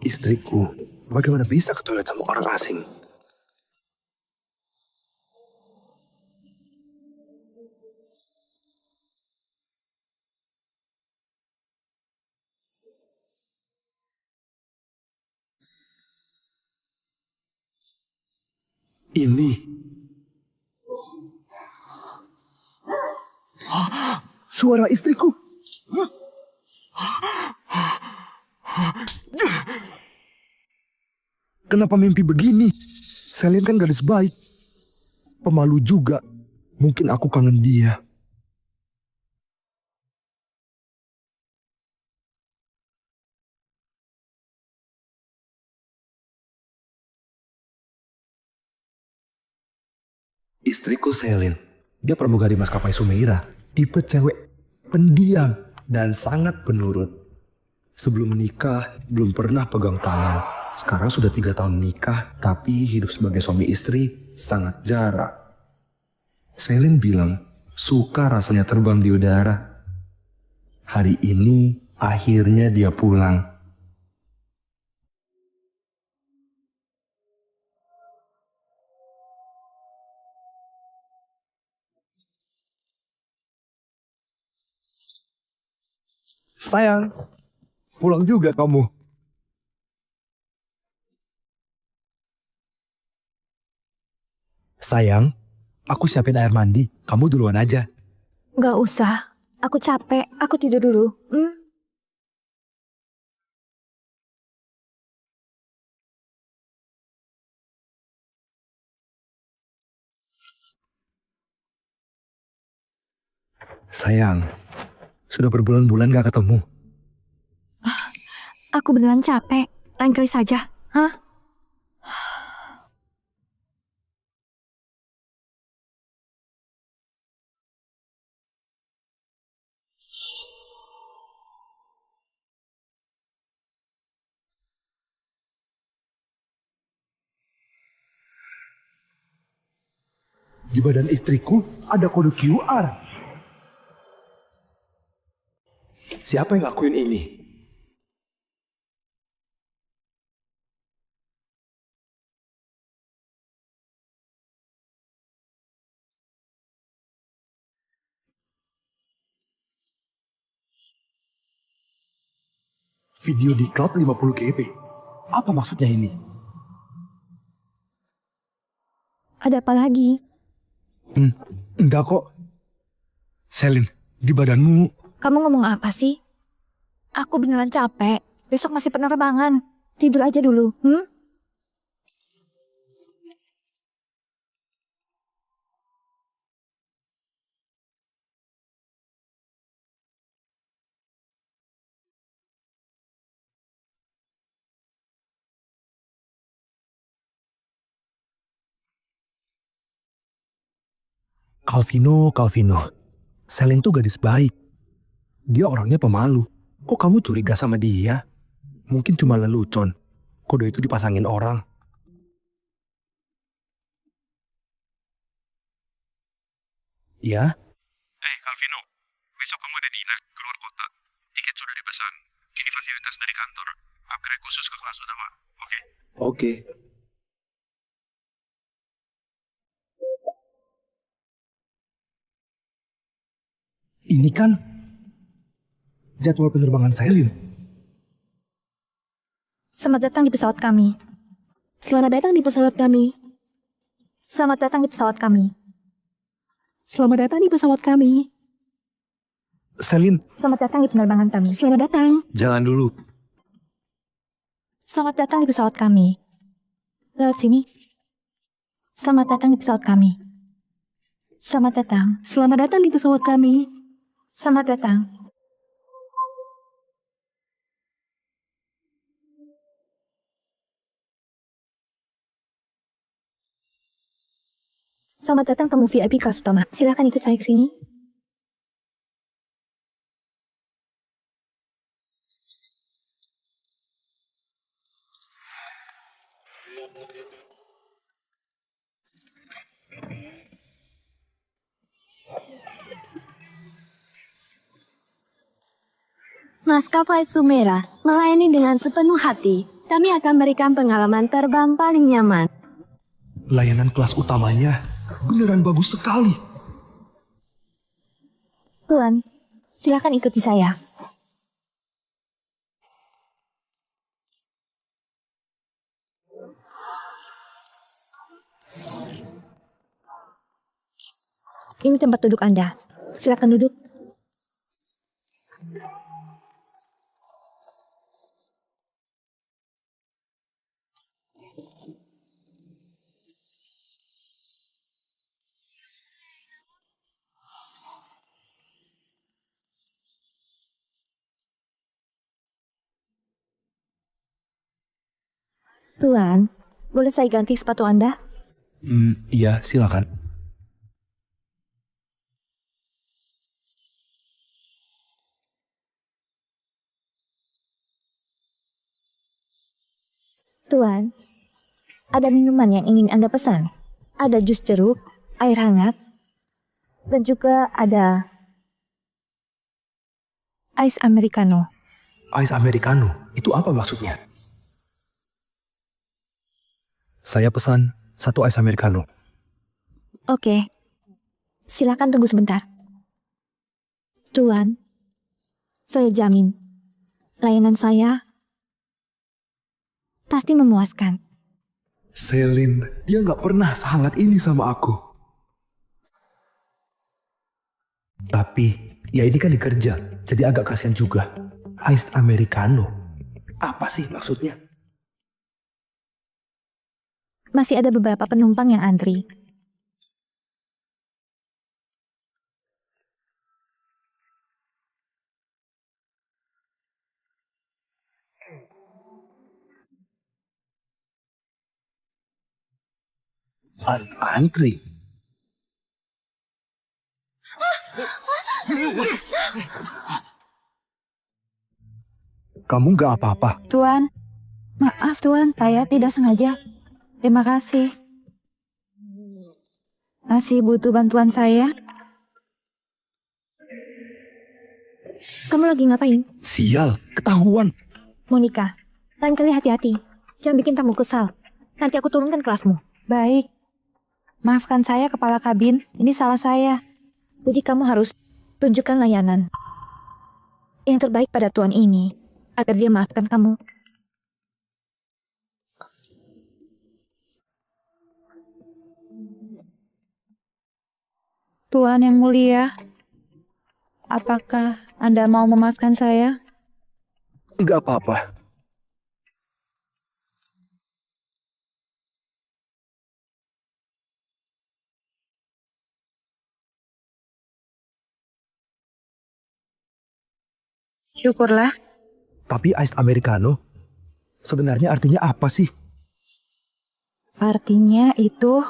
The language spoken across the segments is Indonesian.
Istriku, bagaimana bisa ke toilet sama orang asing? Ini suara istriku. Kenapa mimpi begini? Selin kan gadis baik. Pemalu juga. Mungkin aku kangen dia. Istriku Selin. Dia pramugari maskapai Sumeira. Tipe cewek pendiam dan sangat penurut. Sebelum menikah, belum pernah pegang tangan. Sekarang sudah 3 tahun menikah, tapi hidup sebagai suami istri sangat jarang. Selin bilang, suka rasanya terbang di udara. Hari ini, akhirnya dia pulang. Sayang, pulang juga kamu. Sayang, aku siapin air mandi. Kamu duluan aja. Gak usah. Aku capek. Aku tidur dulu. Sayang, sudah berbulan-bulan gak ketemu. Aku beneran capek. Lain kali saja. Hah? Di badan istriku ada kode QR. Siapa yang ngakuin ini? Video di cloud 50 GB. Apa maksudnya ini? Ada apa lagi? Enggak kok. Selin, di badanmu. Kamu ngomong apa sih? Aku beneran capek. Besok masih penerbangan. Tidur aja dulu. Calvino. Selin tuh gadis baik. Dia orangnya pemalu. Kok kamu curiga sama dia? Mungkin cuma lelucon. Kode itu dipasangin orang. Ya? Calvino, besok kamu ada dinner keluar kota. Tiket sudah dipesan. Ini fasilitas dari kantor. Upgrade khusus ke kelas utama. Oke? Oke. Ini kan jadwal penerbangan Selin. Selamat datang di pesawat kami. Selamat datang di pesawat kami. Selamat datang di pesawat kami. Selamat datang di pesawat kami. Selin, Selamat datang di penerbangan kami. Selamat datang. jangan dulu. Selamat datang di pesawat kami. Lewat sini. Selamat datang di pesawat kami. Selamat datang. Selamat datang di pesawat kami. Selamat datang. Selamat datang tamu VIP kelas utama. Silakan ikut saya ke sini. Maskapai Sumeira melayani dengan sepenuh hati. Kami akan berikan pengalaman terbang paling nyaman. Layanan kelas utamanya beneran bagus sekali. Tuan, silakan ikuti saya. Ini tempat duduk Anda. Silakan duduk. Tuan, boleh saya ganti sepatu Anda? Iya, silakan. Tuan, ada minuman yang ingin Anda pesan. Ada jus jeruk, air hangat, dan juga ada ice americano. Ice Americano, itu apa maksudnya? Saya pesan 1 Ice Americano. Oke, silakan tunggu sebentar. Tuan, saya jamin, layanan saya pasti memuaskan. Celine, dia nggak pernah sehangat ini sama aku. Tapi, ya ini kan dikerja, jadi agak kasihan juga. Ice Americano, apa sih maksudnya? Masih ada beberapa penumpang yang antri. Antri? Kamu nggak apa-apa? Tuan, maaf Tuan, saya tidak sengaja. Terima kasih. Masih butuh bantuan saya? Kamu lagi ngapain? Sial, ketahuan. Monica, lain kali hati-hati. Jangan bikin tamu kesal. Nanti aku turunkan kelasmu. Baik. Maafkan saya kepala kabin, ini salah saya. Jadi kamu harus tunjukkan layanan yang terbaik pada tuan ini, agar dia maafkan kamu. Tuan yang mulia, apakah Anda mau memaafkan saya? Nggak apa-apa. Syukurlah. Tapi Ice Americano, sebenarnya artinya apa sih? Artinya itu...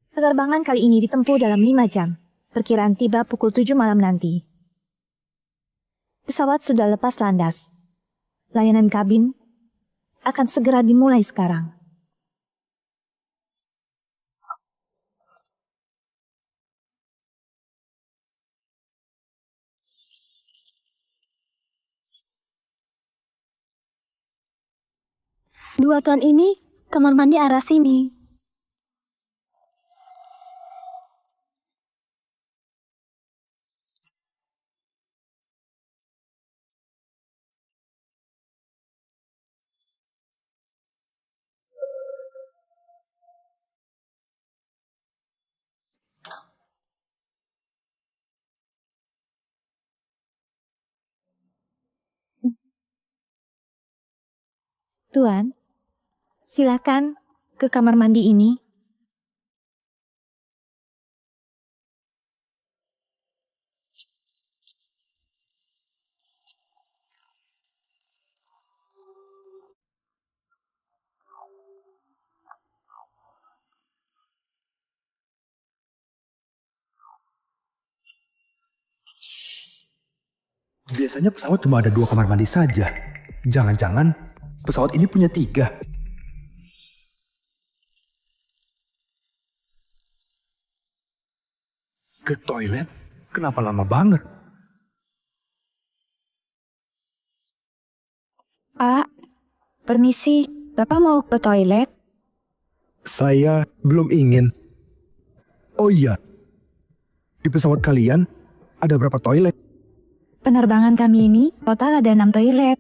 Penerbangan kali ini ditempuh dalam 5 jam. Perkiraan tiba pukul 7 malam nanti. Pesawat sudah lepas landas. Layanan kabin akan segera dimulai sekarang. Dua tuan ini, kamar mandi arah sini. Tuan, silakan ke kamar mandi ini. Biasanya pesawat cuma ada 2 kamar mandi saja. Jangan-jangan pesawat ini punya 3. Ke toilet? Kenapa lama banget? Permisi, Bapak mau ke toilet? Saya belum ingin. Oh iya, di pesawat kalian ada berapa toilet? Penerbangan kami ini total ada 6 toilet.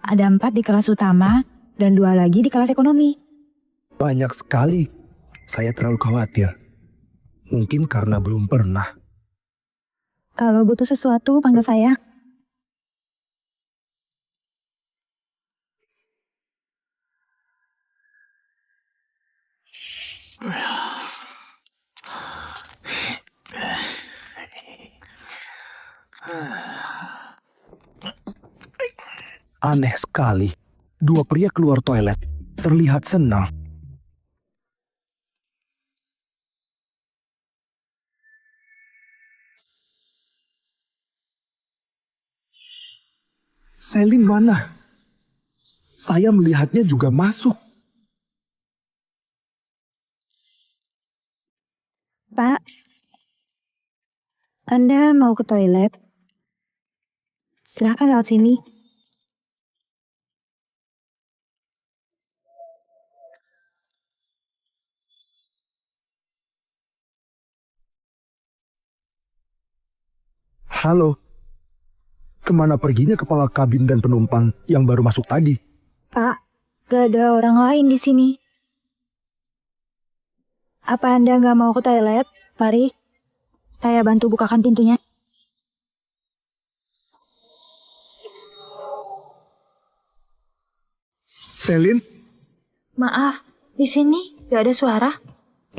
Ada 4 di kelas utama dan 2 lagi di kelas ekonomi. Banyak sekali. Saya terlalu khawatir. Mungkin karena belum pernah. Kalau butuh sesuatu, panggil saya. Aneh sekali. Dua pria keluar toilet terlihat senang. Selin mana? Saya melihatnya juga masuk. Pak, Anda mau ke toilet? Silahkan lewat sini. Halo. Kemana perginya kepala kabin dan penumpang yang baru masuk tadi? Pak, gak ada orang lain di sini. Apa Anda nggak mau ke toilet? Mari, saya bantu bukakan pintunya. Selin? Maaf, di sini gak ada suara.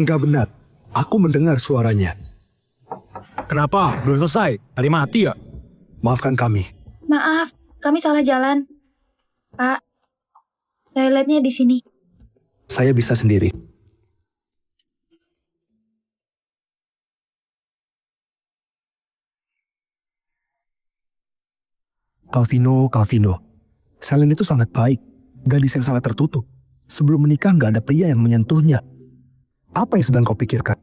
Enggak benar. Aku mendengar suaranya. Kenapa? Belum selesai? Tadi mati ya? Maafkan kami. Maaf, kami salah jalan. Pak, toiletnya di sini. Saya bisa sendiri. Calvino. Selin itu sangat baik. Gadis yang sangat tertutup. Sebelum menikah nggak ada pria yang menyentuhnya. Apa yang sedang kau pikirkan?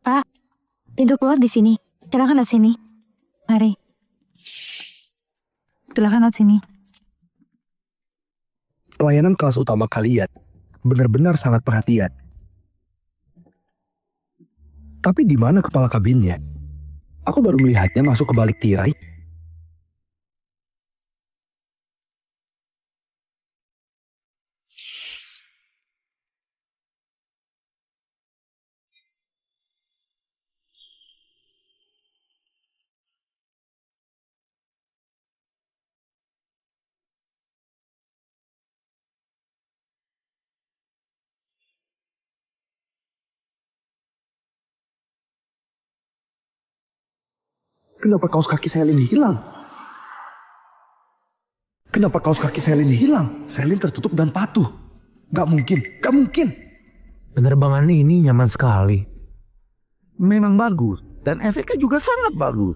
Pak, pintu keluar di sini. Silakan lewat sini. Mari. Silakan lewat sini. Pelayanan kelas utama kalian benar-benar sangat perhatian. Tapi di mana kepala kabinnya? Aku baru melihatnya masuk ke balik tirai. Kenapa kaos kaki Selin hilang? Kenapa kaos kaki Selin hilang? Selin tertutup dan patuh. Gak mungkin. Penerbangan ini nyaman sekali. Memang bagus, dan efeknya juga sangat bagus.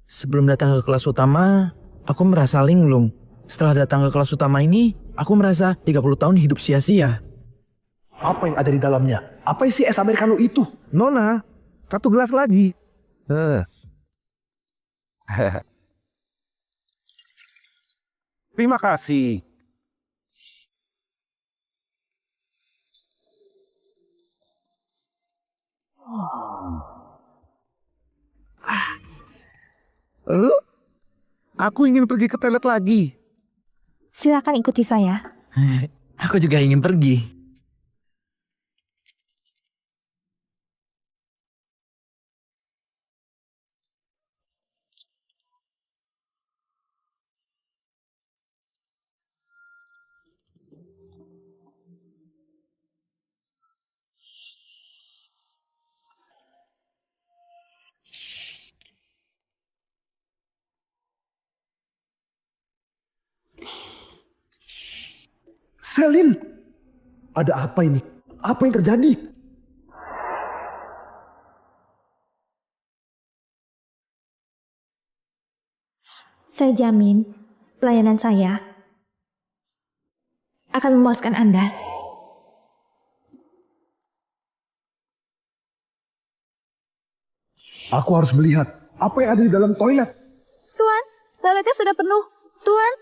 Sebelum datang ke kelas utama, aku merasa linglung. Setelah datang ke kelas utama ini, aku merasa 30 tahun hidup sia-sia. Apa yang ada di dalamnya? Apa isi es americano itu? Nona, 1 gelas lagi. Terima kasih. Aku ingin pergi ke toilet lagi. Silakan ikuti saya. Aku juga ingin pergi. Selin! Ada apa ini? Apa yang terjadi? Saya jamin pelayanan saya akan memuaskan Anda. Aku harus melihat Apa yang ada di dalam toilet? Tuan, toiletnya sudah penuh. Tuan.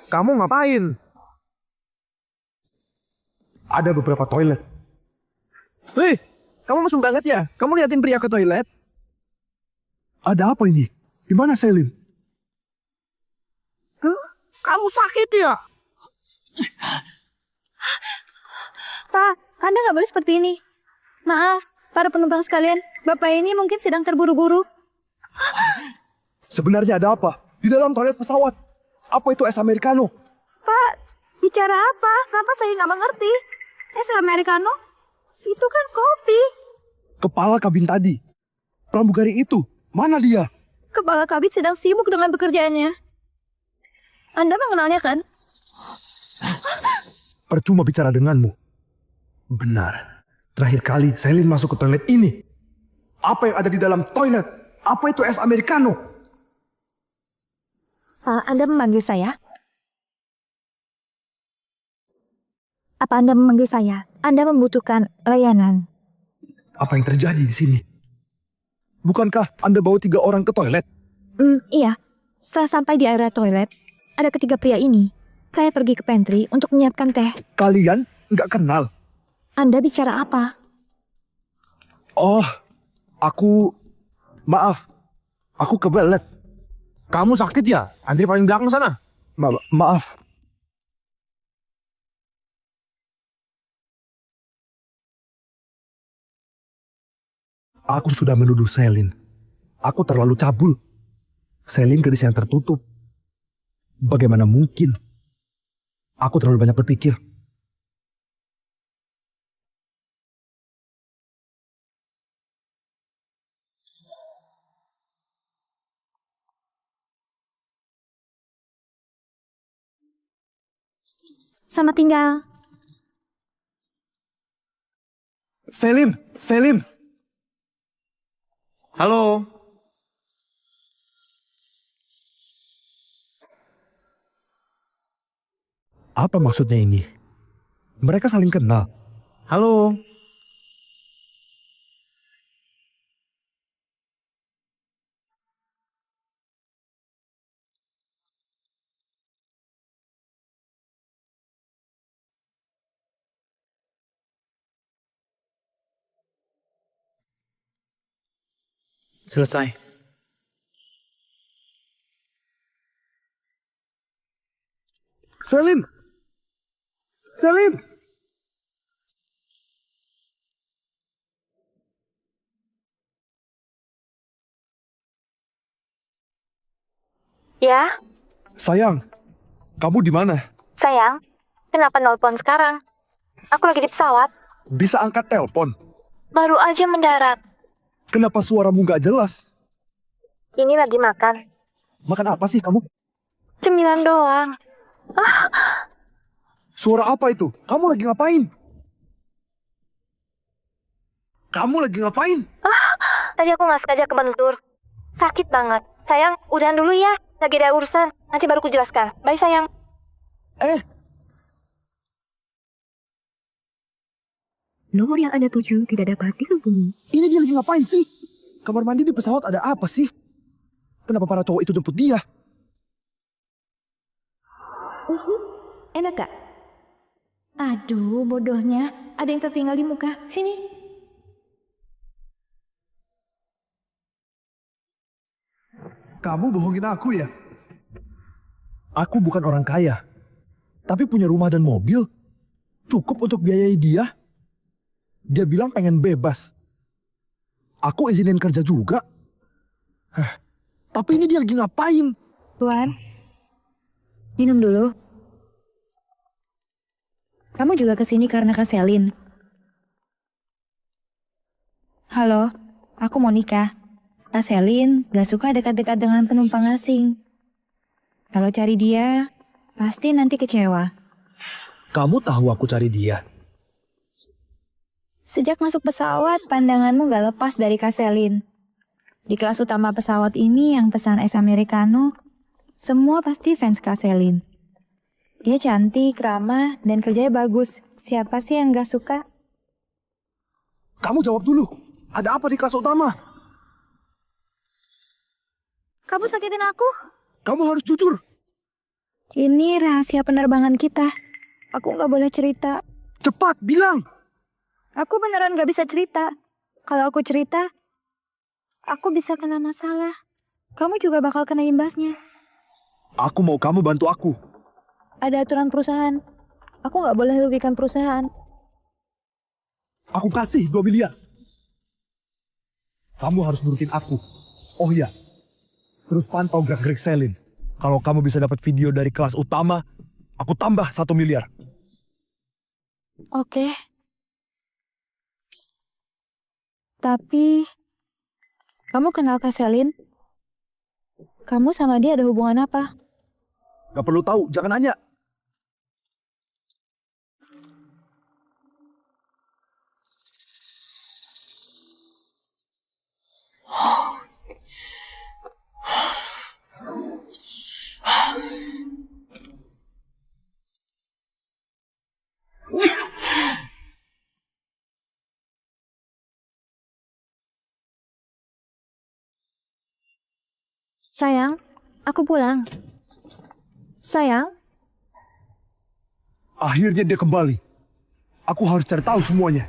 Kamu ngapain? Ada beberapa toilet. Wih, kamu mesum banget ya? Kamu liatin pria ke toilet? Ada apa ini? Di mana Selin? Kamu sakit ya? Pak, Anda nggak boleh seperti ini. Maaf, para penumpang sekalian. Bapak ini mungkin sedang terburu-buru. Sebenarnya ada apa? Di dalam toilet pesawat. Apa itu es americano? Pak, bicara apa? Kenapa saya nggak mengerti? Es americano? Itu kan kopi. Kepala kabin tadi. Pramugari itu. Mana dia? Kepala kabin sedang sibuk dengan pekerjaannya. Anda mengenalnya kan? Percuma bicara denganmu. Benar. Terakhir kali Selin masuk ke toilet ini. Apa yang ada di dalam toilet? Apa itu es americano? Pak, Anda memanggil saya? Apa Anda memanggil saya? Anda membutuhkan layanan. Apa yang terjadi di sini? Bukankah Anda bawa 3 orang ke toilet? Iya. Setelah sampai di area toilet, ada ketiga pria ini. Saya pergi ke pantry untuk menyiapkan teh. Kalian nggak kenal? Anda bicara apa? Oh, maaf. Aku kebelet. Kamu sakit ya? Antri paling belakang sana. Maaf. Aku sudah menuduh Selin. Aku terlalu cabul. Selin gadis yang tertutup. Bagaimana mungkin? Aku terlalu banyak berpikir. Selamat tinggal. Selin. Halo. Apa maksudnya ini? Mereka saling kenal. Halo. Selesai. Selin. Ya, Sayang, kamu di mana? sayang. Kenapa nelpon sekarang? Aku lagi di pesawat. Bisa angkat telepon. Baru aja mendarat. Kenapa suaramu nggak jelas? Ini lagi makan. Makan apa sih kamu? Cemilan doang. Suara apa itu? Kamu lagi ngapain? Tadi aku nggak sengaja kebentur. Sakit banget. Sayang, udahan dulu ya. Lagi ada urusan. Nanti baru ku jelaskan. Bye, sayang. Nomor yang Anda tuju tidak dapat dihubungi. Ini dia lagi ngapain sih? Kamar mandi di pesawat ada apa sih? Kenapa para cowok itu jemput dia? Enak gak? Aduh, bodohnya. Ada yang tertinggal di muka. Sini. Kamu bohongin aku ya? Aku bukan orang kaya. Tapi punya rumah dan mobil. Cukup untuk biayai dia. Dia bilang pengen bebas. Aku izinin kerja juga. Tapi ini dia lagi ngapain? Tuan, minum dulu. Kamu juga kesini karena Kak Selin. Halo, aku mau nikah. Kak Selin gak suka dekat-dekat dengan penumpang asing. Kalau cari dia, pasti nanti kecewa. Kamu tahu aku cari dia. Sejak masuk pesawat, pandanganmu gak lepas dari Kak Selin. Di kelas utama pesawat ini yang pesan es americano, semua pasti fans Kak Selin. Dia cantik, ramah, dan kerjanya bagus. Siapa sih yang gak suka? Kamu jawab dulu. Ada apa di kelas utama? Kamu sakitin aku? Kamu harus jujur. Ini rahasia penerbangan kita. Aku gak boleh cerita. Cepat, bilang. Aku beneran gak bisa cerita. Kalau aku cerita, aku bisa kena masalah. Kamu juga bakal kena imbasnya. Aku mau kamu bantu aku. Ada aturan perusahaan. Aku gak boleh rugikan perusahaan. Aku kasih 2 miliar. Kamu harus nurutin aku. Oh iya. Terus pantau gerak-gerik Selin. Kalau kamu bisa dapat video dari kelas utama, aku tambah 1 miliar. Oke. Tapi, kamu kenal Kak Selin? Kamu sama dia ada hubungan apa? Gak perlu tahu, jangan nanya. Sayang, aku pulang. Sayang, Akhirnya dia kembali. Aku harus cari tahu semuanya.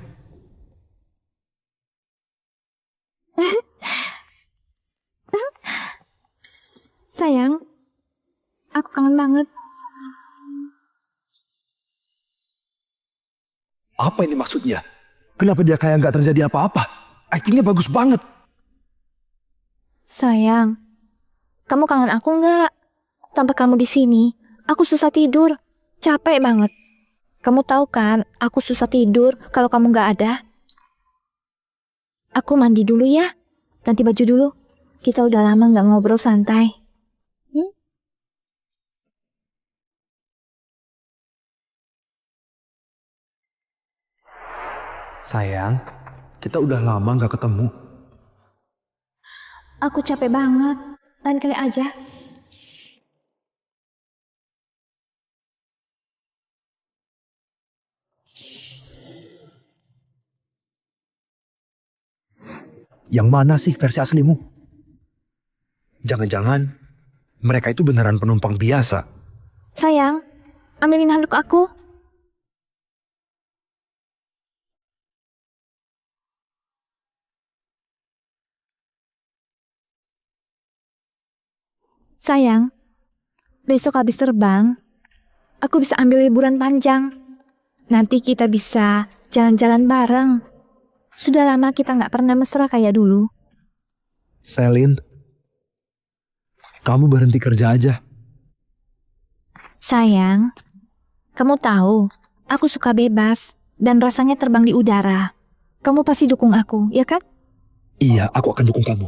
sayang, aku kangen banget. Apa ini maksudnya? Kenapa dia kayak nggak terjadi apa-apa? Aktingnya bagus banget. Sayang, kamu kangen aku nggak? Tanpa kamu di sini, aku susah tidur. Capek banget. Kamu tahu kan, aku susah tidur kalau kamu nggak ada. Aku mandi dulu ya. Ganti baju dulu. Kita udah lama nggak ngobrol santai. Sayang, kita udah lama nggak ketemu. Aku capek banget. Lain kali aja. Yang mana sih versi aslimu? Jangan-jangan mereka itu beneran penumpang biasa. Sayang, ambilin handuk aku. Sayang, besok habis terbang, aku bisa ambil liburan panjang. Nanti kita bisa jalan-jalan bareng. Sudah lama kita nggak pernah mesra kayak dulu. Selin, kamu berhenti kerja aja. Sayang, kamu tahu, aku suka bebas dan rasanya terbang di udara. Kamu pasti dukung aku, ya kan? Iya, aku akan dukung kamu.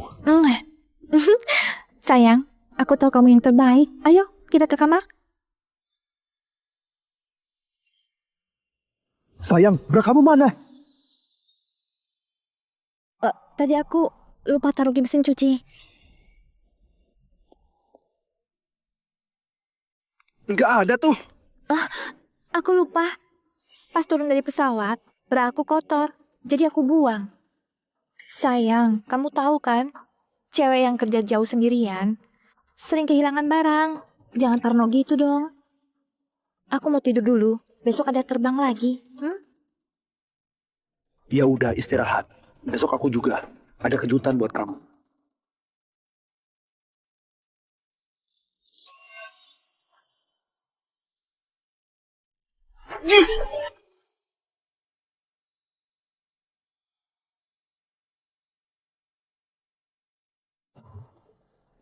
Sayang, aku tahu kamu yang terbaik. Ayo, kita ke kamar. Sayang, bra kamu mana? Tadi aku lupa taruh di mesin cuci. Nggak ada tuh. Aku lupa. Pas turun dari pesawat, bra aku kotor. Jadi aku buang. Sayang, kamu tahu kan? Cewek yang kerja jauh sendirian sering kehilangan barang. Jangan parno gitu dong. Aku mau tidur dulu. Besok ada terbang lagi. Ya udah, istirahat. Besok aku juga ada kejutan buat kamu.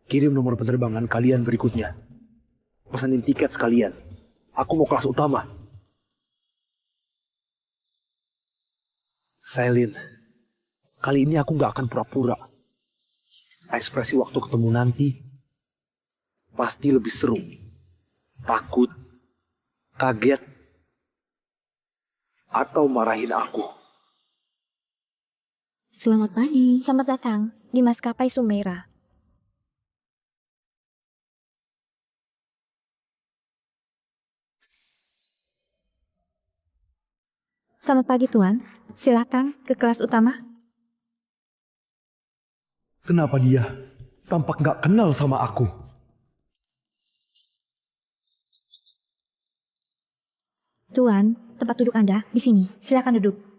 Kirim nomor penerbangan kalian berikutnya. Pesanin tiket sekalian. Aku mau kelas utama. Selin, kali ini aku gak akan pura-pura. Ekspresi waktu ketemu nanti pasti lebih seru. Takut, kaget, atau marahin aku. Selamat pagi. Selamat datang di maskapai Sumeira. Selamat pagi Tuan, silakan ke kelas utama. Kenapa dia tampak nggak kenal sama aku? Tuan, tempat duduk Anda di sini. Silakan duduk.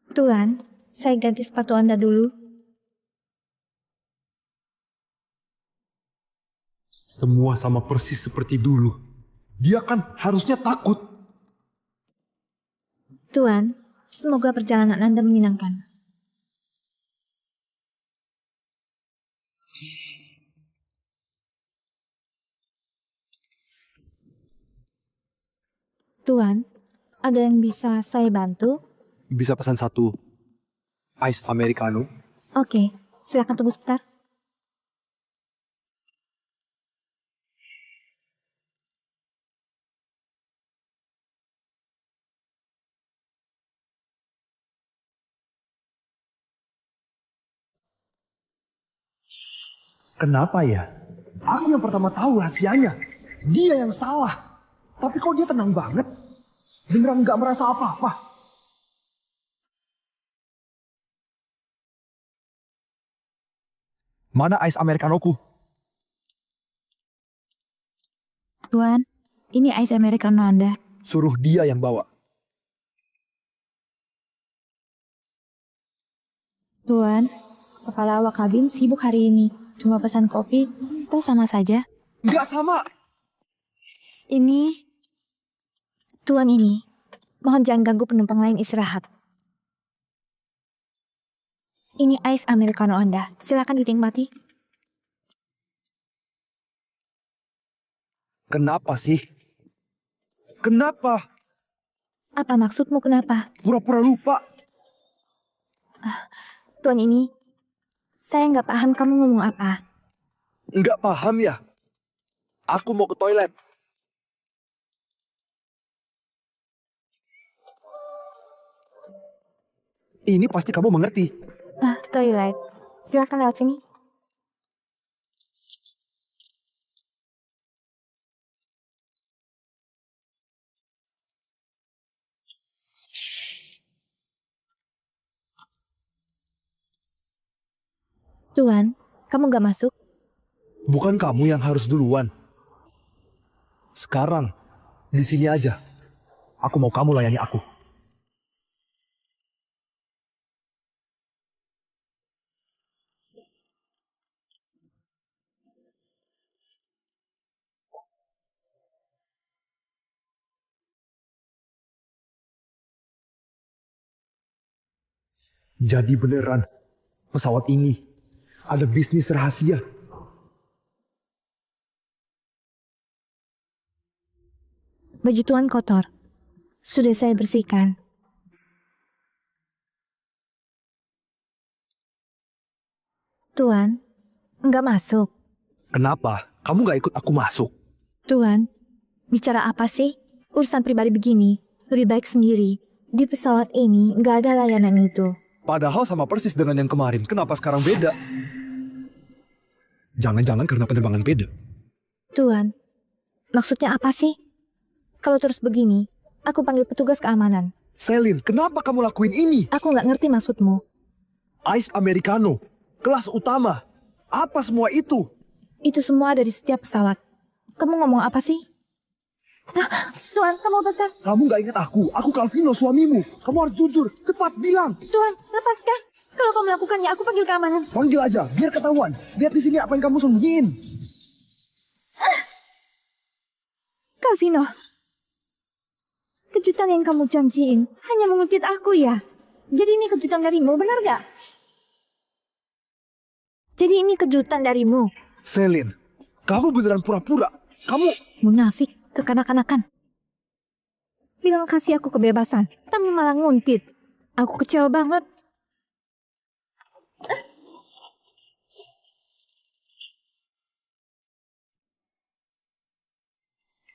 Tuan, saya ganti sepatu Anda dulu. Semua sama persis seperti dulu. Dia kan harusnya takut. Tuan, semoga perjalanan Anda menyenangkan. Tuan, ada yang bisa saya bantu? Bisa pesan satu ice americano? Oke, silakan tunggu sebentar. Kenapa ya? Aku yang pertama tahu rahasianya. Dia yang salah. Tapi kok dia tenang banget? Beneran nggak merasa apa-apa? Mana ice americanoku? Tuan, ini ice americano Anda. Suruh dia yang bawa. Tuan, kepala awak kabin sibuk hari ini. Cuma pesan kopi, atau sama saja. Nggak sama. Ini, Tuan ini, mohon jangan ganggu penumpang lain istirahat. Ini ice americano Anda, silakan dinikmati. Kenapa sih? Kenapa? Apa maksudmu kenapa? Pura-pura lupa. Tuan ini, saya nggak paham kamu ngomong apa. Nggak paham ya? Aku mau ke toilet. Ini pasti kamu mengerti. Toilet. Silakan lewat sini. Tuan, kamu nggak masuk? Bukan kamu yang harus duluan. Sekarang, di sini aja. Aku mau kamu layani aku. Jadi beneran, pesawat ini ada bisnis rahasia. Baju Tuan kotor. Sudah saya bersihkan. Tuan, nggak masuk. Kenapa? Kamu nggak ikut aku masuk? Tuan, bicara apa sih? Urusan pribadi begini, lebih baik sendiri. Di pesawat ini nggak ada layanan itu. Padahal sama persis dengan yang kemarin. Kenapa sekarang beda? Jangan-jangan karena penerbangan beda. Tuan, maksudnya apa sih? Kalau terus begini, aku panggil petugas keamanan. Selin, kenapa kamu lakuin ini? Aku nggak ngerti maksudmu. Ice Americano, kelas utama. Apa semua itu? Itu semua ada di setiap pesawat. Kamu ngomong apa sih? Tuan, kamu lepaskan. Kamu nggak ingat aku? Aku Calvino, suamimu. Kamu harus jujur. Cepat bilang. Tuan, lepaskan. Kalau kamu melakukannya, aku panggil keamanan. Panggil aja, biar ketahuan. Lihat di sini apa yang kamu sembunyiin. Calvino, kejutan yang kamu janjiin hanya mengejut aku ya? Jadi ini kejutan darimu, benar gak? Jadi ini kejutan darimu. Selin, kamu beneran pura-pura. Kamu... Munafik, kekanak-kanakan. Bilang kasih aku kebebasan, tapi malah nguntit. Aku kecewa banget.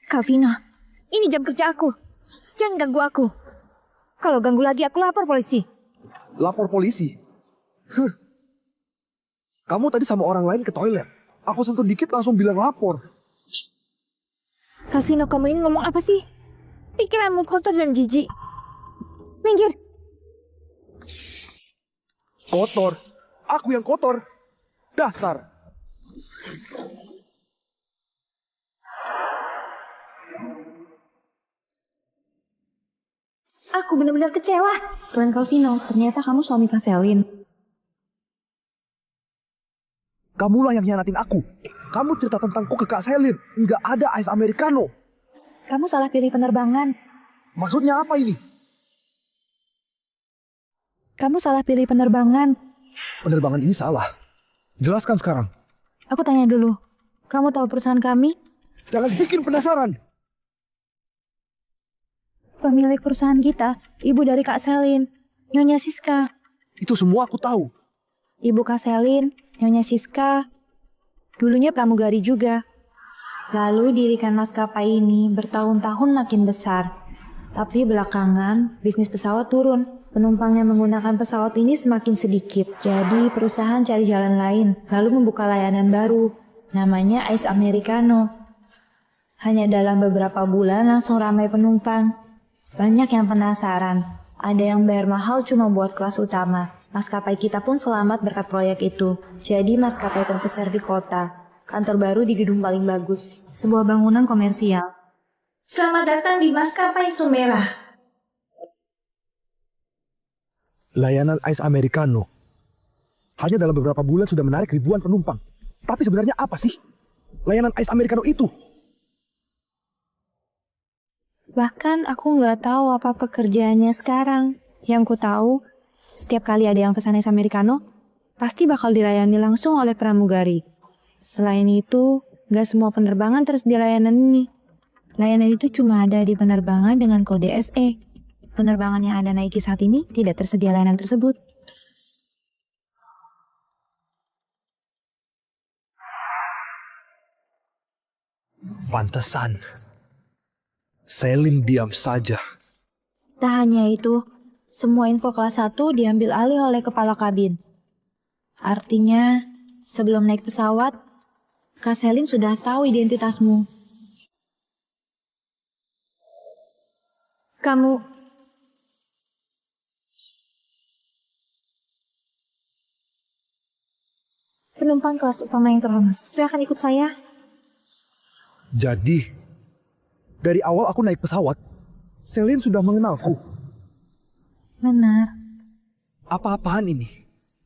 Calvino, ini jam kerja aku. Jangan ganggu aku. Kalau ganggu lagi aku lapor polisi. Lapor polisi? Kamu tadi sama orang lain ke toilet. Aku sentuh dikit langsung bilang lapor. Kak Vino, kamu ini ngomong apa sih? Pikiranmu kotor dan jijik. Minggir. Kotor? Aku yang kotor? Dasar. Aku benar-benar kecewa. Tuan Calvino, ternyata kamu suami Kak Selin. Kamulah yang hianatin aku. Kamu cerita tentangku ke Kak Selin. Nggak ada ais americano. Kamu salah pilih penerbangan. Maksudnya apa ini? Kamu salah pilih penerbangan. Penerbangan ini salah. Jelaskan sekarang. Aku tanya dulu. Kamu tahu perusahaan kami? Jangan bikin penasaran. Pemilik perusahaan kita, ibu dari Kak Selin, Nyonya Siska. Itu semua aku tahu. Ibu Kak Selin, Nyonya Siska, dulunya pramugari juga. Lalu dirikan maskapai ini bertahun-tahun makin besar. Tapi belakangan bisnis pesawat turun. Penumpang yang menggunakan pesawat ini semakin sedikit. Jadi perusahaan cari jalan lain, lalu membuka layanan baru. Namanya Ais Americano. Hanya dalam beberapa bulan langsung ramai penumpang. Banyak yang penasaran. Ada yang bayar mahal cuma buat kelas utama. Maskapai kita pun selamat berkat proyek itu. Jadi maskapai terbesar di kota. Kantor baru di gedung paling bagus. Sebuah bangunan komersial. Selamat datang di Maskapai Sumerah. Layanan Ais Americano. Hanya dalam beberapa bulan sudah menarik ribuan penumpang. Tapi sebenarnya apa sih layanan Ais Americano itu? Bahkan aku nggak tahu apa pekerjaannya sekarang. Yang ku tahu, setiap kali ada yang pesan es americano, pasti bakal dilayani langsung oleh pramugari. Selain itu, nggak semua penerbangan tersedia layanan ini. Layanan itu cuma ada di penerbangan dengan kode SE. Penerbangan yang Anda naiki saat ini tidak tersedia layanan tersebut. Pantesan. Selin diam saja. Tak hanya itu, semua info kelas 1 diambil alih oleh kepala kabin. Artinya, sebelum naik pesawat, Kak Selin sudah tahu identitasmu. Kamu... Penumpang kelas utama yang terhormat, silakan ikut saya. Jadi, dari awal aku naik pesawat, Selin sudah mengenalku. Benar. Apa-apaan ini?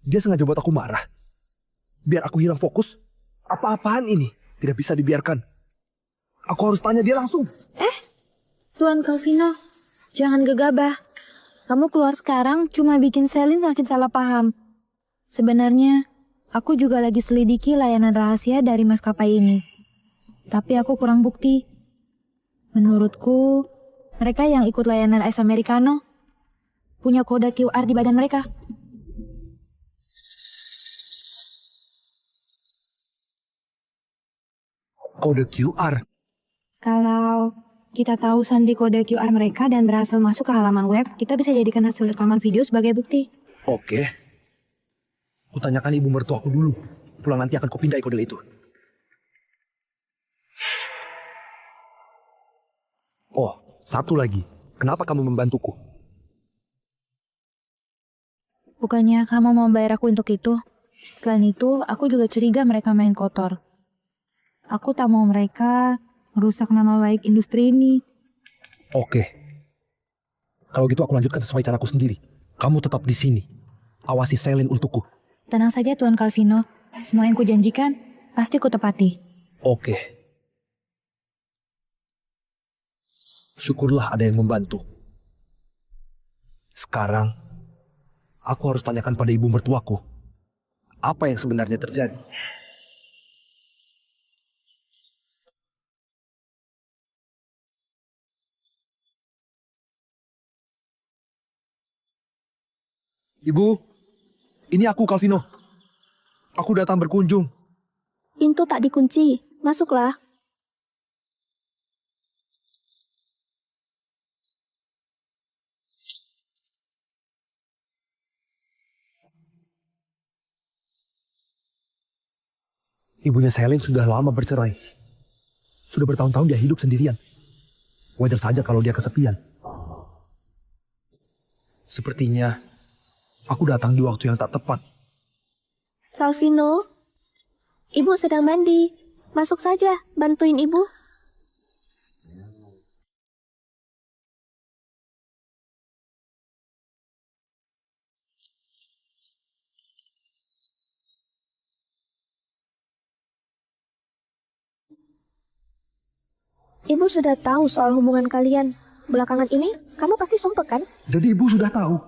Dia sengaja buat aku marah. Biar aku hilang fokus. Apa-apaan ini? Tidak bisa dibiarkan. Aku harus tanya dia langsung. Tuan Calvino, jangan gegabah. Kamu keluar sekarang cuma bikin Selin makin salah paham. Sebenarnya, aku juga lagi selidiki layanan rahasia dari maskapai ini. Tapi aku kurang bukti. Menurutku, mereka yang ikut layanan Ais Americano punya kode QR di badan mereka. Kode QR. Kalau kita tahu sandi kode QR mereka dan berhasil masuk ke halaman web, kita bisa jadikan hasil rekaman video sebagai bukti. Oke. Kutanyakan ibu mertuaku dulu. Pulang nanti akan kupindai kode itu. Oh, satu lagi. Kenapa kamu membantuku? Bukannya kamu mau bayar aku untuk itu? Selain itu, aku juga curiga mereka main kotor. Aku tak mau mereka merusak nama baik industri ini. Oke. Kalau gitu aku lanjutkan sesuai caraku sendiri. Kamu tetap di sini. Awasi Selin untukku. Tenang saja Tuan Calvino. Semua yang kujanjikan, pasti ku tepati. Oke. Syukurlah ada yang membantu. Sekarang, aku harus tanyakan pada ibu mertuaku. Apa yang sebenarnya terjadi? Ibu, ini aku Calvino. Aku datang berkunjung. Pintu tak dikunci. Masuklah. Ibunya Selin sudah lama bercerai. Sudah bertahun-tahun dia hidup sendirian. Wajar saja kalau dia kesepian. Sepertinya aku datang di waktu yang tak tepat. Calvino, ibu sedang mandi. Masuk saja, bantuin ibu. Ibu sudah tahu soal hubungan kalian. Belakangan ini, kamu pasti sumpah kan? Jadi ibu sudah tahu.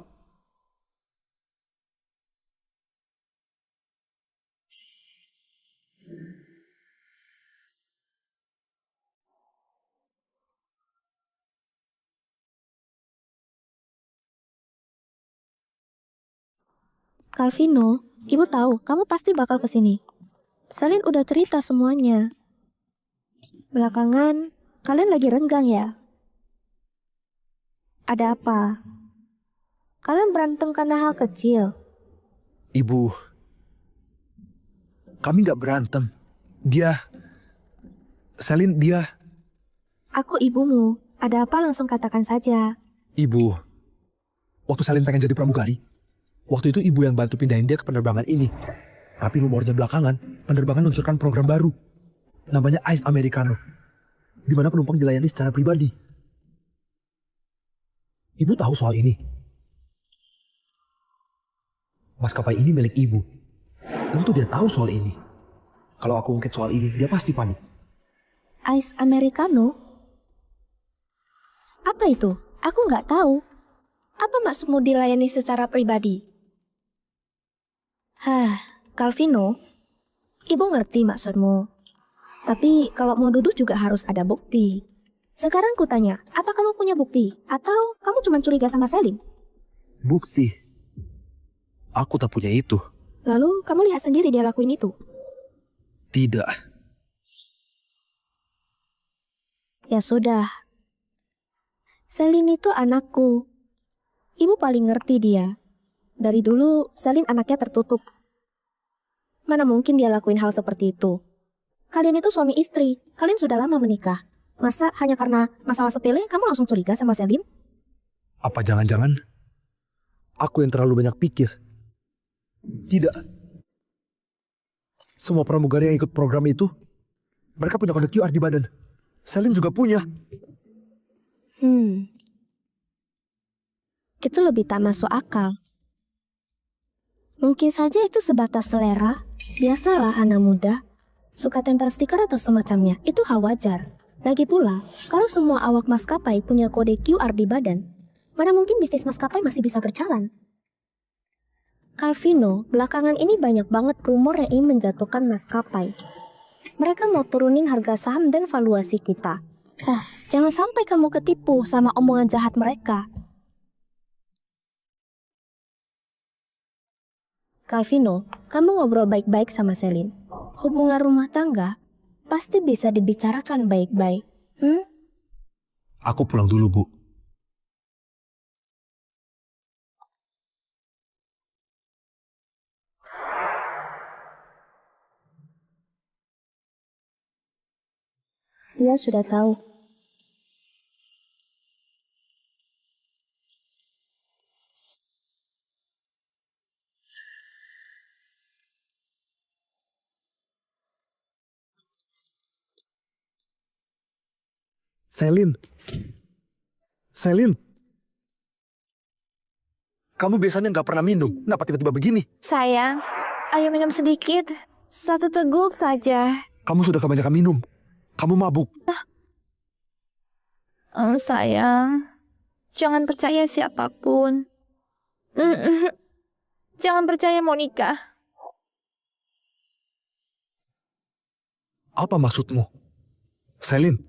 Calvino, ibu tahu kamu pasti bakal kesini. Selin udah cerita semuanya. Belakangan, kalian lagi renggang ya? Ada apa? Kalian berantem karena hal kecil. Ibu, kami gak berantem. Selin dia... Aku ibumu. Ada apa langsung katakan saja. Ibu, waktu Selin pengen jadi pramugari, waktu itu ibu yang bantu pindahin dia ke penerbangan ini. Tapi rumornya belakangan, penerbangan meluncurkan program baru. Namanya Ice Americano. Di mana penumpang dilayani secara pribadi. Ibu tahu soal ini. Maskapai ini milik ibu. Tentu dia tahu soal ini. Kalau aku ungkit soal ini, dia pasti panik. Ice Americano? Apa itu? Aku nggak tahu. Apa maksudmu dilayani secara pribadi? Calvino, ibu ngerti maksudmu. Tapi kalau mau duduk juga harus ada bukti. Sekarang ku tanya, apa kamu punya bukti? Atau kamu cuma curiga sama Selin? Bukti? Aku tak punya itu. Lalu kamu lihat sendiri dia lakuin itu? Tidak. Ya sudah. Selin itu anakku. Ibu paling ngerti dia. Dari dulu, Selin anaknya tertutup. Mana mungkin dia lakuin hal seperti itu? Kalian itu suami istri. Kalian sudah lama menikah. Masa hanya karena masalah sepele kamu langsung curiga sama Selin? Apa jangan-jangan aku yang terlalu banyak pikir? Tidak. Semua pramugari yang ikut program itu, mereka punya kode QR di badan. Selin juga punya. Itu lebih tak masuk akal. Mungkin saja itu sebatas selera. Biasalah anak muda. Suka tempel stiker atau semacamnya, itu hal wajar. Lagi pula, kalau semua awak maskapai punya kode QR di badan, mana mungkin bisnis maskapai masih bisa berjalan? Calvino, belakangan ini banyak banget rumor yang ingin menjatuhkan maskapai. Mereka mau turunin harga saham dan valuasi kita. Jangan sampai kamu ketipu sama omongan jahat mereka. Calvino, kamu ngobrol baik-baik sama Selin. Hubungan rumah tangga pasti bisa dibicarakan baik-baik. Aku pulang dulu, Bu. Dia sudah tahu. Selin. Selin. Kamu biasanya nggak pernah minum. Kenapa tiba-tiba begini? Sayang, ayo minum sedikit. Satu teguk saja. Kamu sudah kebanyakan minum. Kamu mabuk. Sayang, jangan percaya siapapun. Jangan percaya Monica. Apa maksudmu? Selin.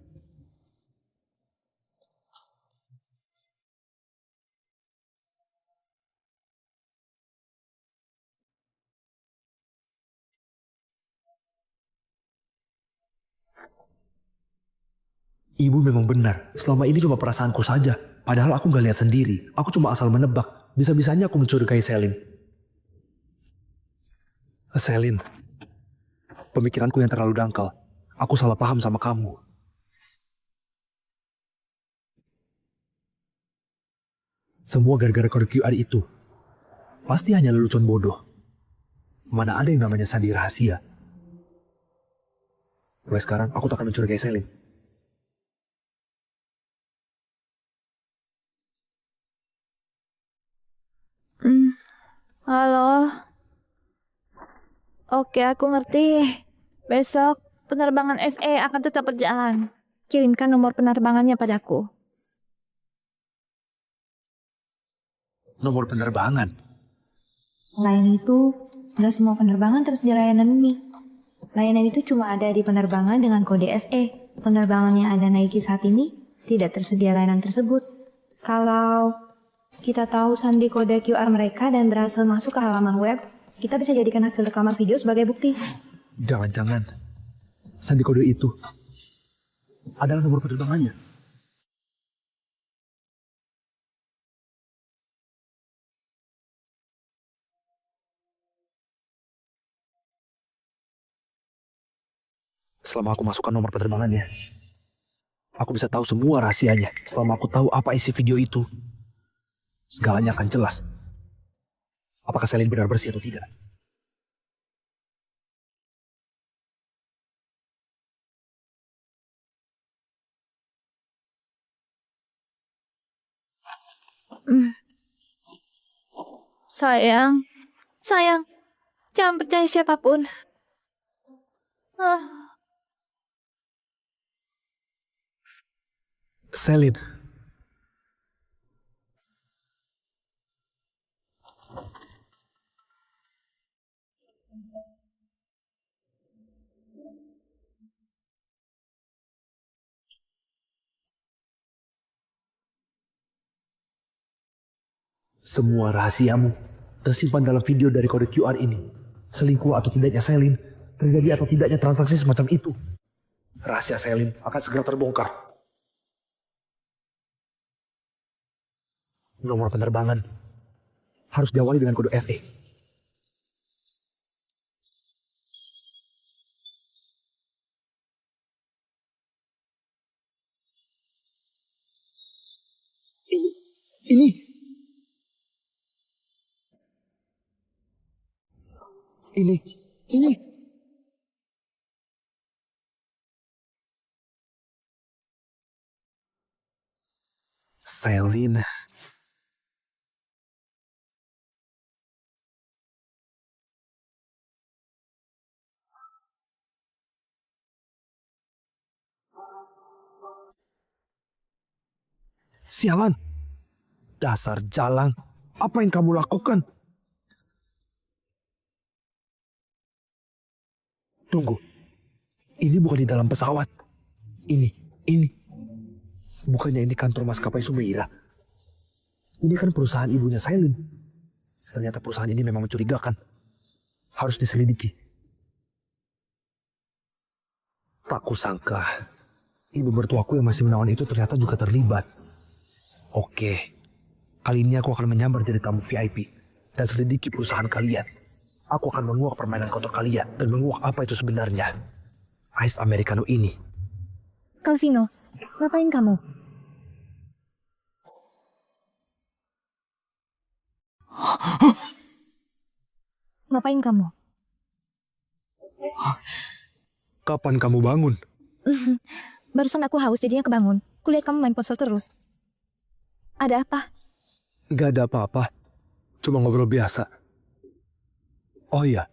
Ibu memang benar. Selama ini cuma perasaanku saja. Padahal aku nggak lihat sendiri. Aku cuma asal menebak. Bisa-bisanya aku mencurigai Selin. Selin, Pemikiranku yang terlalu dangkal. Aku salah paham sama kamu. Semua gara-gara kode QR itu. Pasti hanya lelucon bodoh. Mana ada yang namanya sandi rahasia. Mulai sekarang aku tak akan mencurigai Selin. Halo. Oke, aku ngerti. Besok penerbangan SE akan tetap berjalan. Kirimkan nomor penerbangannya padaku. Nomor penerbangan. Selain itu, nggak semua penerbangan tersedia layanan ini. Layanan itu cuma ada di penerbangan dengan kode SE. Penerbangan yang Anda naiki saat ini tidak tersedia layanan tersebut. Kalau kita tahu sandi kode QR mereka dan berhasil masuk ke halaman web, kita bisa jadikan hasil rekaman video sebagai bukti. Jangan-jangan sandi kode itu adalah nomor penerbangannya. Selama aku masukkan nomor penerbangannya, aku bisa tahu semua rahasianya. Selama aku tahu apa isi video itu, segalanya akan jelas. Apakah Selin benar bersih atau tidak? Sayang, jangan percaya siapapun. Selin. Semua rahasiamu tersimpan dalam video dari kode QR ini. Selingkuh atau tidaknya Selin, terjadi atau tidaknya transaksi semacam itu. Rahasia Selin akan segera terbongkar. Nomor penerbangan harus diawali dengan kode SE. Ini. Selin. Sialan. Dasar jalang. Apa yang kamu lakukan? Tunggu. Ini bukan di dalam pesawat. Ini. Bukannya ini kantor maskapai Sumeira. Ini kan perusahaan ibunya Selin. Ternyata perusahaan ini memang mencurigakan. Harus diselidiki. Tak kusangka, ibu mertuaku yang masih menawan itu ternyata juga terlibat. Oke, kali ini aku akan menyambar jadi tamu VIP dan selidiki perusahaan kalian. Aku akan menguak permainan kotor kalian dan menguak apa itu sebenarnya. Iced Americano ini. Calvino, ngapain kamu? Ngapain kamu? Kapan kamu bangun? Barusan aku haus jadinya kebangun. Kulihat kamu main ponsel terus. Ada apa? Gak ada apa-apa. Cuma ngobrol biasa. Oh iya,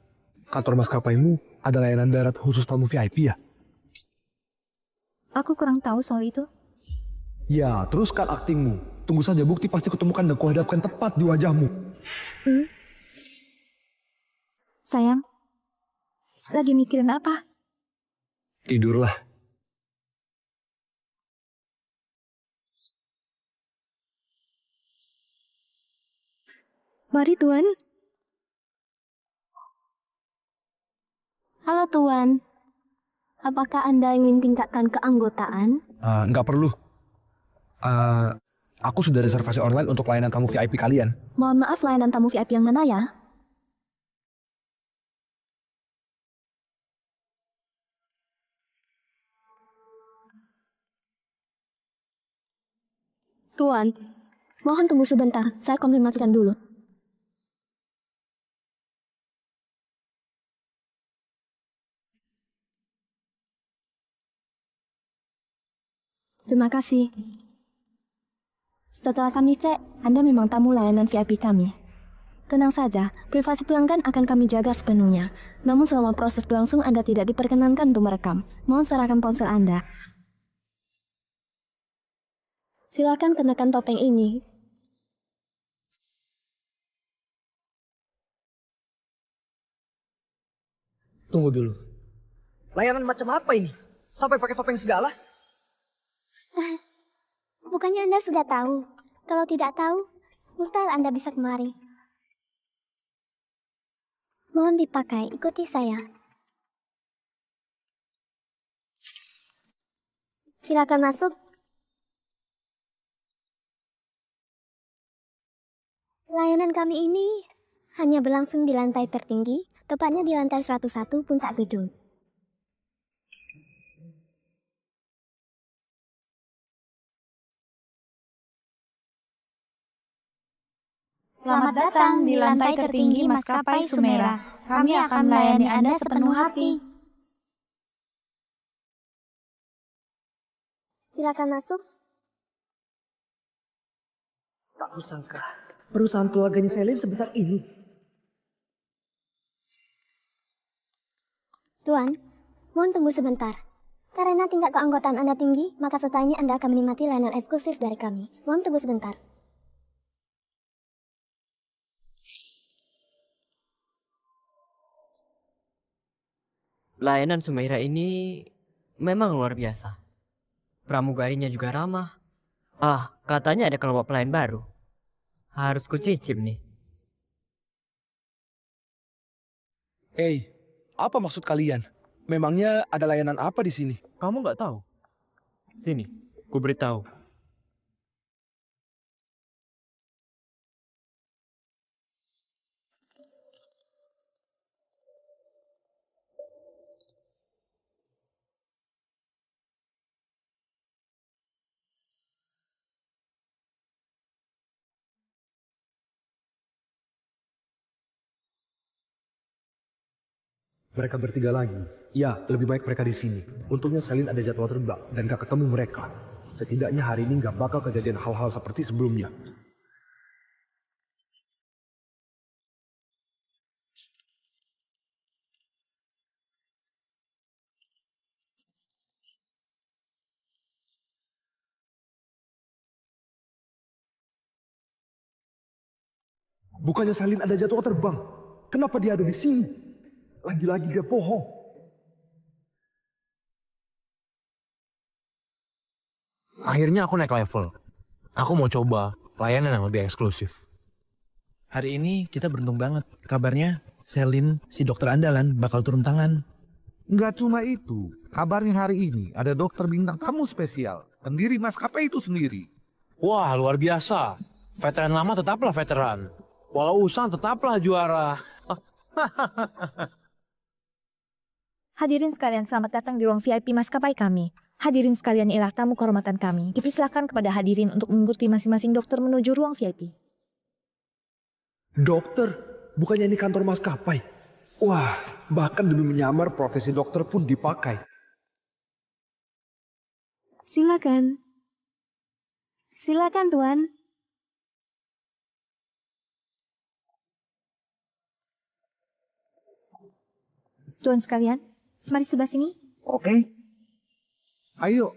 kantor maskapaimu ada layanan darat khusus tamu VIP ya? Aku kurang tahu soal itu. Ya, teruskan aktingmu. Tunggu saja bukti pasti kutemukan dan kuhadapkan tepat di wajahmu. Sayang, lagi mikirin apa? Tidurlah. Mari Tuan. Halo Tuan, apakah Anda ingin tingkatkan keanggotaan? Nggak perlu. Aku sudah reservasi online untuk layanan tamu VIP kalian. Mohon maaf, layanan tamu VIP yang mana ya? Tuan, mohon tunggu sebentar. Saya konfirmasikan dulu. Terima kasih. Setelah kami cek, Anda memang tamu layanan VIP kami. Tenang saja, privasi pelanggan akan kami jaga sepenuhnya. Namun selama proses berlangsung Anda tidak diperkenankan untuk merekam. Mohon serahkan ponsel Anda. Silakan kenakan topeng ini. Tunggu dulu. Layanan macam apa ini? Sampai pakai topeng segala? Bukannya Anda sudah tahu? Kalau tidak tahu, mustahil Anda bisa kemari. Mohon dipakai, ikuti saya. Silakan masuk. Layanan kami ini hanya berlangsung di lantai tertinggi, tepatnya di lantai 101 puncak gedung. Selamat datang di lantai tertinggi maskapai Sumera. Kami akan melayani Anda sepenuh hati. Silakan masuk. Tak kusangka perusahaan keluarganya Selin sebesar ini. Tuan, mohon tunggu sebentar. Karena tingkat keanggotaan Anda tinggi, maka setelah ini Anda akan menikmati layanan eksklusif dari kami. Mohon tunggu sebentar. Layanan Sumaira ini memang luar biasa. Pramugarinya juga ramah. Katanya ada kelompok pelayan baru. Harus kucicip nih. Apa maksud kalian? Memangnya ada layanan apa di sini? Kamu nggak tahu? Sini, ku beritahu. Mereka bertiga lagi. Ya, lebih baik mereka di sini. Untungnya Selin ada jadwal terbang dan gak ketemu mereka. Setidaknya hari ini gak bakal kejadian hal-hal seperti sebelumnya. Bukannya Selin ada jadwal terbang. Kenapa dia ada di sini? Lagi-lagi dia bohong. Akhirnya aku naik level. Aku mau coba layanan yang lebih eksklusif. Hari ini kita beruntung banget. Kabarnya Selin, si dokter andalan, bakal turun tangan. Nggak cuma itu, kabarnya hari ini ada dokter bintang tamu spesial, pendiri maskapai itu sendiri. Wah, luar biasa. Veteran lama tetaplah veteran. Walau usang tetaplah juara. Hadirin sekalian, selamat datang di ruang VIP maskapai kami. Hadirin sekalian ialah tamu kehormatan kami. Dipersilakan kepada hadirin untuk mengikuti masing-masing dokter menuju ruang VIP. Dokter? Bukannya ini kantor maskapai? Wah, bahkan demi menyamar profesi dokter pun dipakai. Silakan. Silakan, Tuan. Tuan sekalian, mari sebelah sini. Oke. Ayo.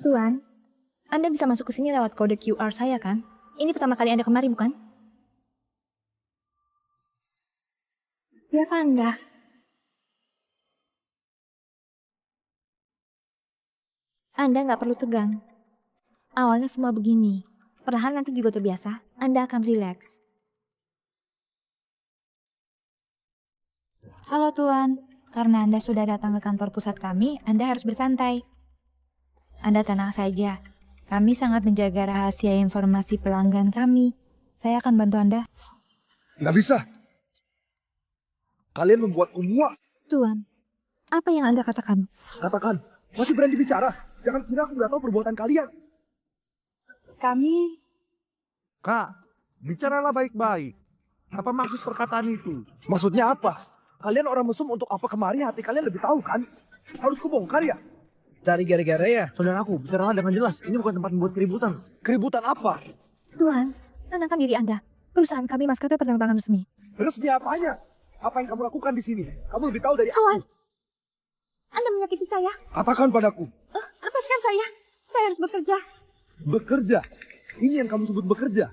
Tuan, Anda bisa masuk ke sini lewat kode QR saya kan? Ini pertama kali Anda kemari, bukan? Siapa Anda? Anda nggak perlu tegang. Awalnya semua begini. Perlahan nanti juga terbiasa. Anda akan rileks. Halo Tuan, karena Anda sudah datang ke kantor pusat kami, Anda harus bersantai. Anda tenang saja. Kami sangat menjaga rahasia informasi pelanggan kami. Saya akan bantu Anda. Nggak bisa. Kalian membuatku muak. Tuan, apa yang Anda katakan? Katakan, masih berani bicara? Jangan kira aku nggak tahu perbuatan kalian. Kami... Kak, bicaralah baik-baik. Apa maksud perkataan itu? Maksudnya apa? Kalian orang mesum untuk apa kemari, hati kalian lebih tahu kan? Harus kubongkar ya? Cari gara-gara ya? Saudaraku, bicaralah dengan jelas. Ini bukan tempat membuat keributan. Keributan apa? Tuan, tenangkan diri Anda. Perusahaan kami maskapai penerbangan resmi. Resmi apanya? Apa yang kamu lakukan di sini? Kamu lebih tahu dari aku. Tuan, Anda menyakiti saya. Katakan padaku. Lepaskan saya. Saya harus bekerja. Bekerja? Ini yang kamu sebut bekerja?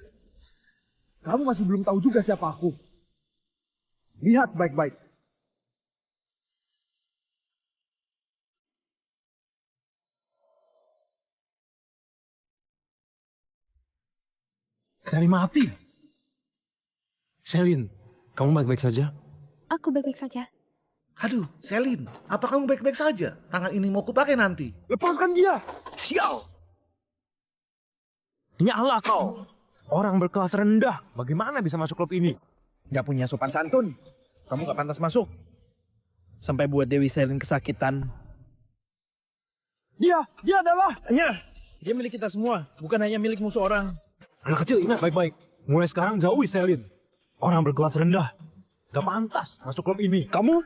Kamu masih belum tahu juga siapa aku. Lihat baik-baik. Cari mati. Selin, kamu baik-baik saja? Aku baik-baik saja. Aduh, Selin, apa kamu baik-baik saja? Tangan ini mau kupakai nanti. Lepaskan dia. Sial! Nyala kau! Orang berkelas rendah, bagaimana bisa masuk klub ini? Gak punya sopan santun. Kamu gak pantas masuk. Sampai buat Dewi Selin kesakitan. Dia adalah. Dia milik kita semua, bukan hanya milik musuh orang. Anak kecil ingat baik-baik. Mulai sekarang jauhi Selin. Orang berkelas rendah. Gak pantas masuk klub ini. Kamu?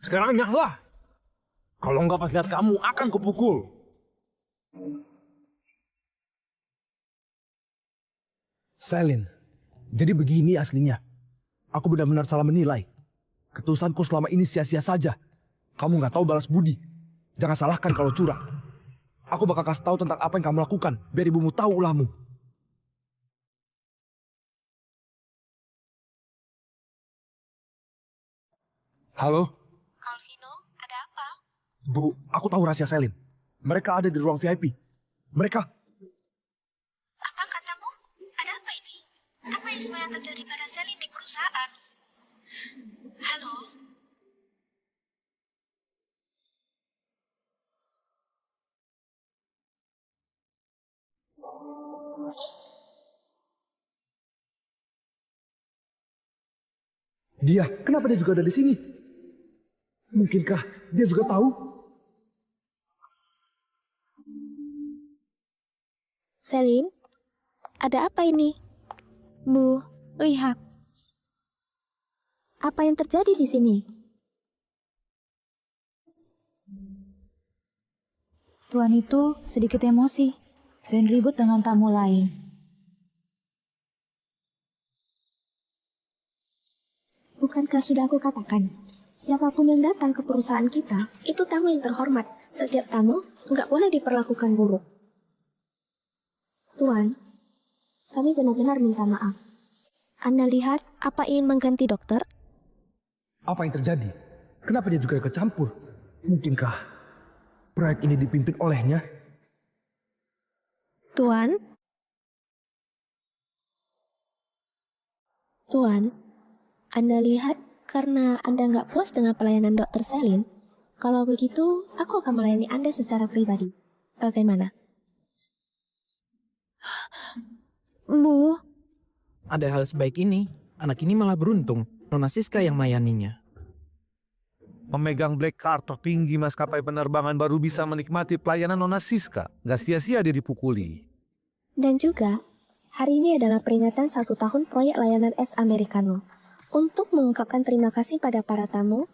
Sekarang nyahlah. Kalau nggak pas lihat kamu, akan kupukul. Selin, jadi begini aslinya. Aku benar-benar salah menilai. Ketulusanku selama ini sia-sia saja. Kamu nggak tahu balas budi. Jangan salahkan kalau curang. Aku bakal kasih tahu tentang apa yang kamu lakukan, biar ibumu tahu ulahmu. Halo? Calvino, ada apa? Bu, aku tahu rahasia Selin. Mereka ada di ruang VIP. Mereka... Apa katamu? Ada apa ini? Apa yang sebenarnya terjadi pada Selin di perusahaan? Halo? Dia, kenapa dia juga ada di sini? Mungkinkah dia juga tahu? Selin, ada apa ini? Bu, lihat. Apa yang terjadi di sini? Tuan itu sedikit emosi dan ribut dengan tamu lain. Bukankah sudah aku katakan, siapapun yang datang ke perusahaan kita, itu tamu yang terhormat. Setiap tamu nggak boleh diperlakukan buruk. Tuan, kami benar-benar minta maaf. Anda lihat apa ingin mengganti dokter? Apa yang terjadi? Kenapa dia juga ikut campur? Mungkinkah proyek ini dipimpin olehnya? Tuan? Tuan, Anda lihat karena Anda nggak puas dengan pelayanan Dokter Selin, kalau begitu aku akan melayani Anda secara pribadi. Bagaimana? Bu, Ada hal sebaik ini, anak ini malah beruntung. Nona Siska yang melayaninya. Pemegang black card tertinggi maskapai penerbangan baru bisa menikmati pelayanan Nona Siska. Gak sia-sia dia dipukuli. Dan juga, hari ini adalah peringatan 1 tahun proyek layanan S Americano. Untuk mengungkapkan terima kasih pada para tamu,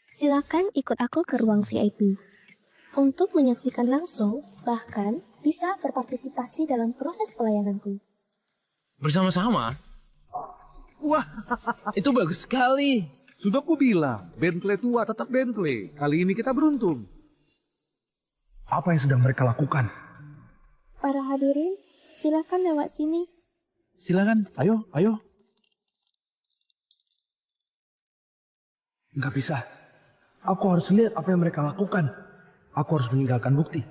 silakan ikut aku ke ruang VIP. Untuk menyaksikan langsung, bahkan bisa berpartisipasi dalam proses pelayananku. Bersama-sama? Wah, Itu bagus sekali. sudah ku bilang, Bentley tua tetap Bentley. Kali ini kita beruntung. Apa yang sedang mereka lakukan? Para hadirin, silakan lewat sini. Silakan, ayo. Nggak bisa. Aku harus lihat apa yang mereka lakukan. Aku harus meninggalkan bukti.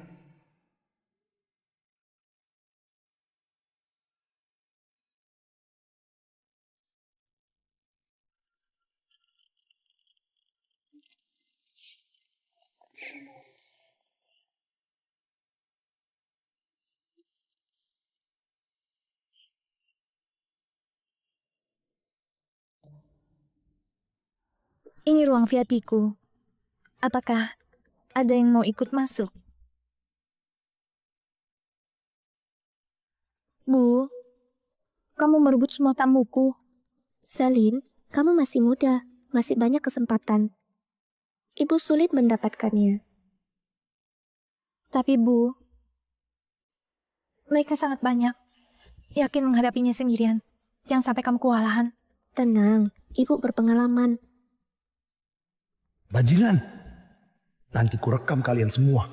ini ruang VIP ku. Apakah ada yang mau ikut masuk? Bu, kamu merebut semua tamuku. Selin, kamu masih muda, masih banyak kesempatan. Ibu sulit mendapatkannya. Tapi Bu, mereka sangat banyak. Yakin menghadapinya sendirian. Jangan sampai kamu kewalahan. Tenang, ibu berpengalaman. Bajingan, nanti kurekam kalian semua.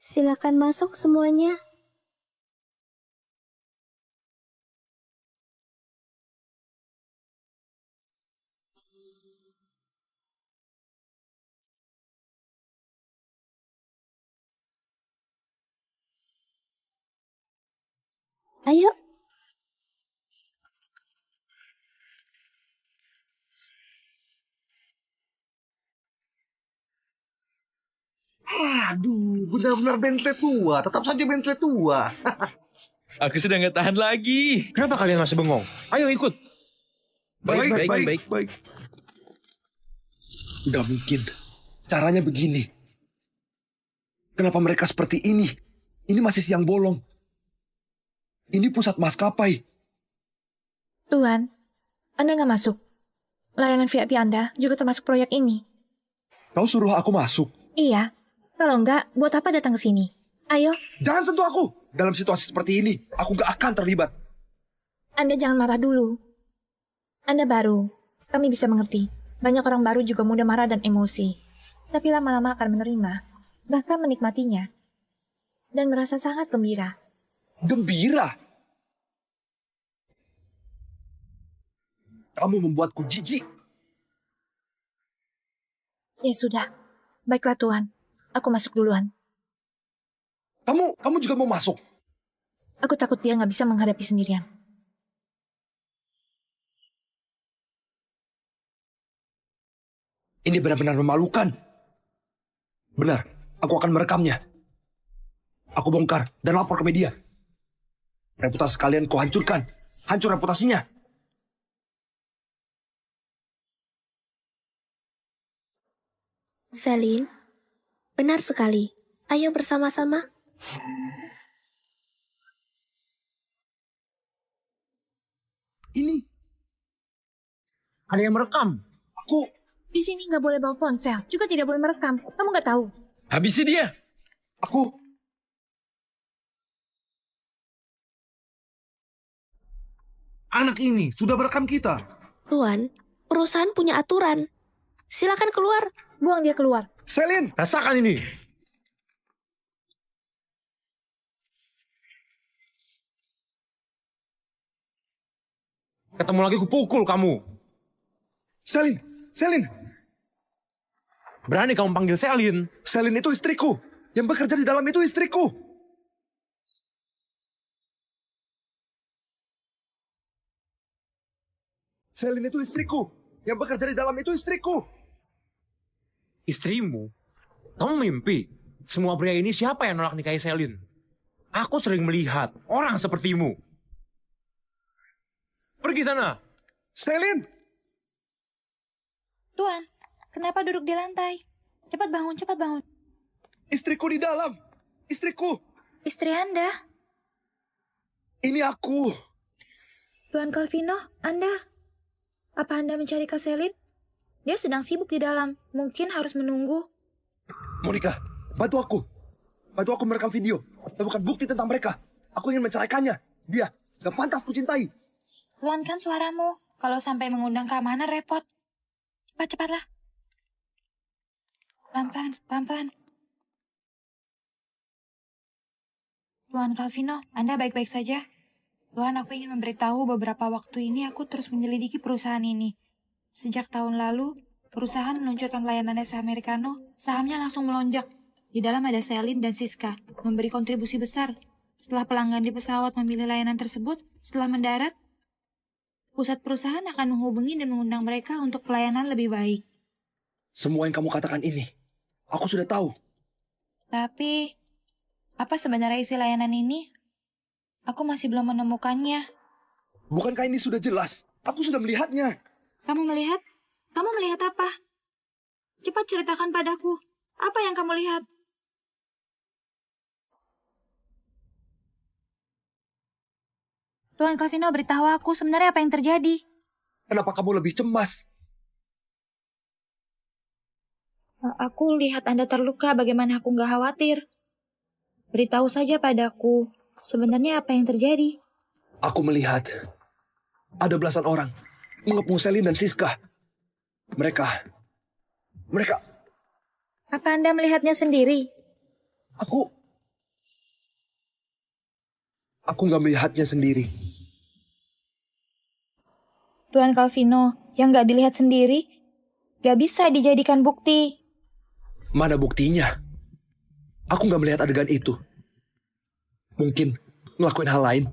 Silakan masuk semuanya. Ayo. Aduh, benar-benar Bentley tua. Tetap saja Bentley tua. Aku sudah nggak tahan lagi. Kenapa kalian masih bengong? Ayo ikut. Baik. Gak mungkin. Caranya begini. Kenapa mereka seperti ini? Ini masih siang bolong. Ini pusat maskapai. Tuan, Anda nggak masuk. Layanan VIP Anda juga termasuk proyek ini. Kau suruh aku masuk. Iya. Kalau enggak, buat apa datang ke sini? Ayo, Jangan sentuh aku. Dalam situasi seperti ini, aku gak akan terlibat. Anda jangan marah dulu. Anda baru. Kami bisa mengerti. Banyak orang baru juga mudah marah dan emosi. Tapi lama-lama akan menerima. Bahkan menikmatinya. Dan merasa sangat gembira. Gembira. Kamu membuatku jijik. Ya sudah. Baiklah Tuhan. Aku masuk duluan. Kamu juga mau masuk? Aku takut dia nggak bisa menghadapi sendirian. Ini benar-benar memalukan. Benar, aku akan merekamnya. Aku bongkar dan lapor ke media. Reputasi kalian kau hancurkan. Hancur reputasinya. Selin, benar sekali. Ayo bersama-sama. Ini, Ada yang merekam. aku... Di sini nggak boleh bawa ponsel. Juga tidak boleh merekam. Kamu nggak tahu. Habisi dia. Aku... Anak ini sudah berekam kita. Tuan, perusahaan punya aturan. Silakan keluar. Buang dia keluar. Selin! Rasakan ini. Ketemu lagi kupukul kamu. Selin! Selin! Berani kamu panggil Selin. Selin itu istriku. Yang bekerja di dalam itu istriku. Selin itu istriku. Yang bekerja di dalam itu istriku. Istrimu? Kamu mimpi? Semua pria ini siapa yang nolak nikahi Selin? Aku sering melihat orang sepertimu. Pergi sana. Selin! Tuan, kenapa duduk di lantai? Cepat bangun, cepat bangun. Istriku di dalam. Istriku. Istri Anda. Ini aku. Tuan Calvino, Anda. Apa Anda mencari Kak Selin? Dia sedang sibuk di dalam. Mungkin harus menunggu. Monica, bantu aku. Bantu aku merekam video. Temukan bukti tentang mereka. Aku ingin menceraikannya. Dia gak pantas kucintai. Pelankan suaramu. Kalau sampai mengundang keamanan repot. Cepatlah. Pelan-pelan, pelan-pelan. Tuan Calvino, Anda baik-baik saja? Tuan, aku ingin memberitahu beberapa waktu ini aku terus menyelidiki perusahaan ini. Sejak tahun lalu, perusahaan meluncurkan layanan S Americano, sahamnya langsung melonjak. Di dalam ada Selin dan Siska, memberi kontribusi besar. Setelah pelanggan di pesawat memilih layanan tersebut, setelah mendarat, pusat perusahaan akan menghubungi dan mengundang mereka untuk pelayanan lebih baik. Semua yang kamu katakan ini, aku sudah tahu. Tapi, apa sebenarnya isi layanan ini? Aku masih belum menemukannya. Bukankah ini sudah jelas? Aku sudah melihatnya. Kamu melihat? Kamu melihat apa? Cepat ceritakan padaku. Apa yang kamu lihat? Tuan Calvino, beritahu aku sebenarnya apa yang terjadi. Kenapa kamu lebih cemas? Aku lihat Anda terluka, bagaimana aku nggak khawatir. Beritahu saja padaku, sebenarnya apa yang terjadi? Aku melihat ada belasan orang mengepung Selin dan Siska. Mereka... Apa Anda melihatnya sendiri? Aku nggak melihatnya sendiri. Tuan Calvino, yang nggak dilihat sendiri, nggak bisa dijadikan bukti. Mana buktinya? Aku nggak melihat adegan itu. Mungkin ngelakuin hal lain.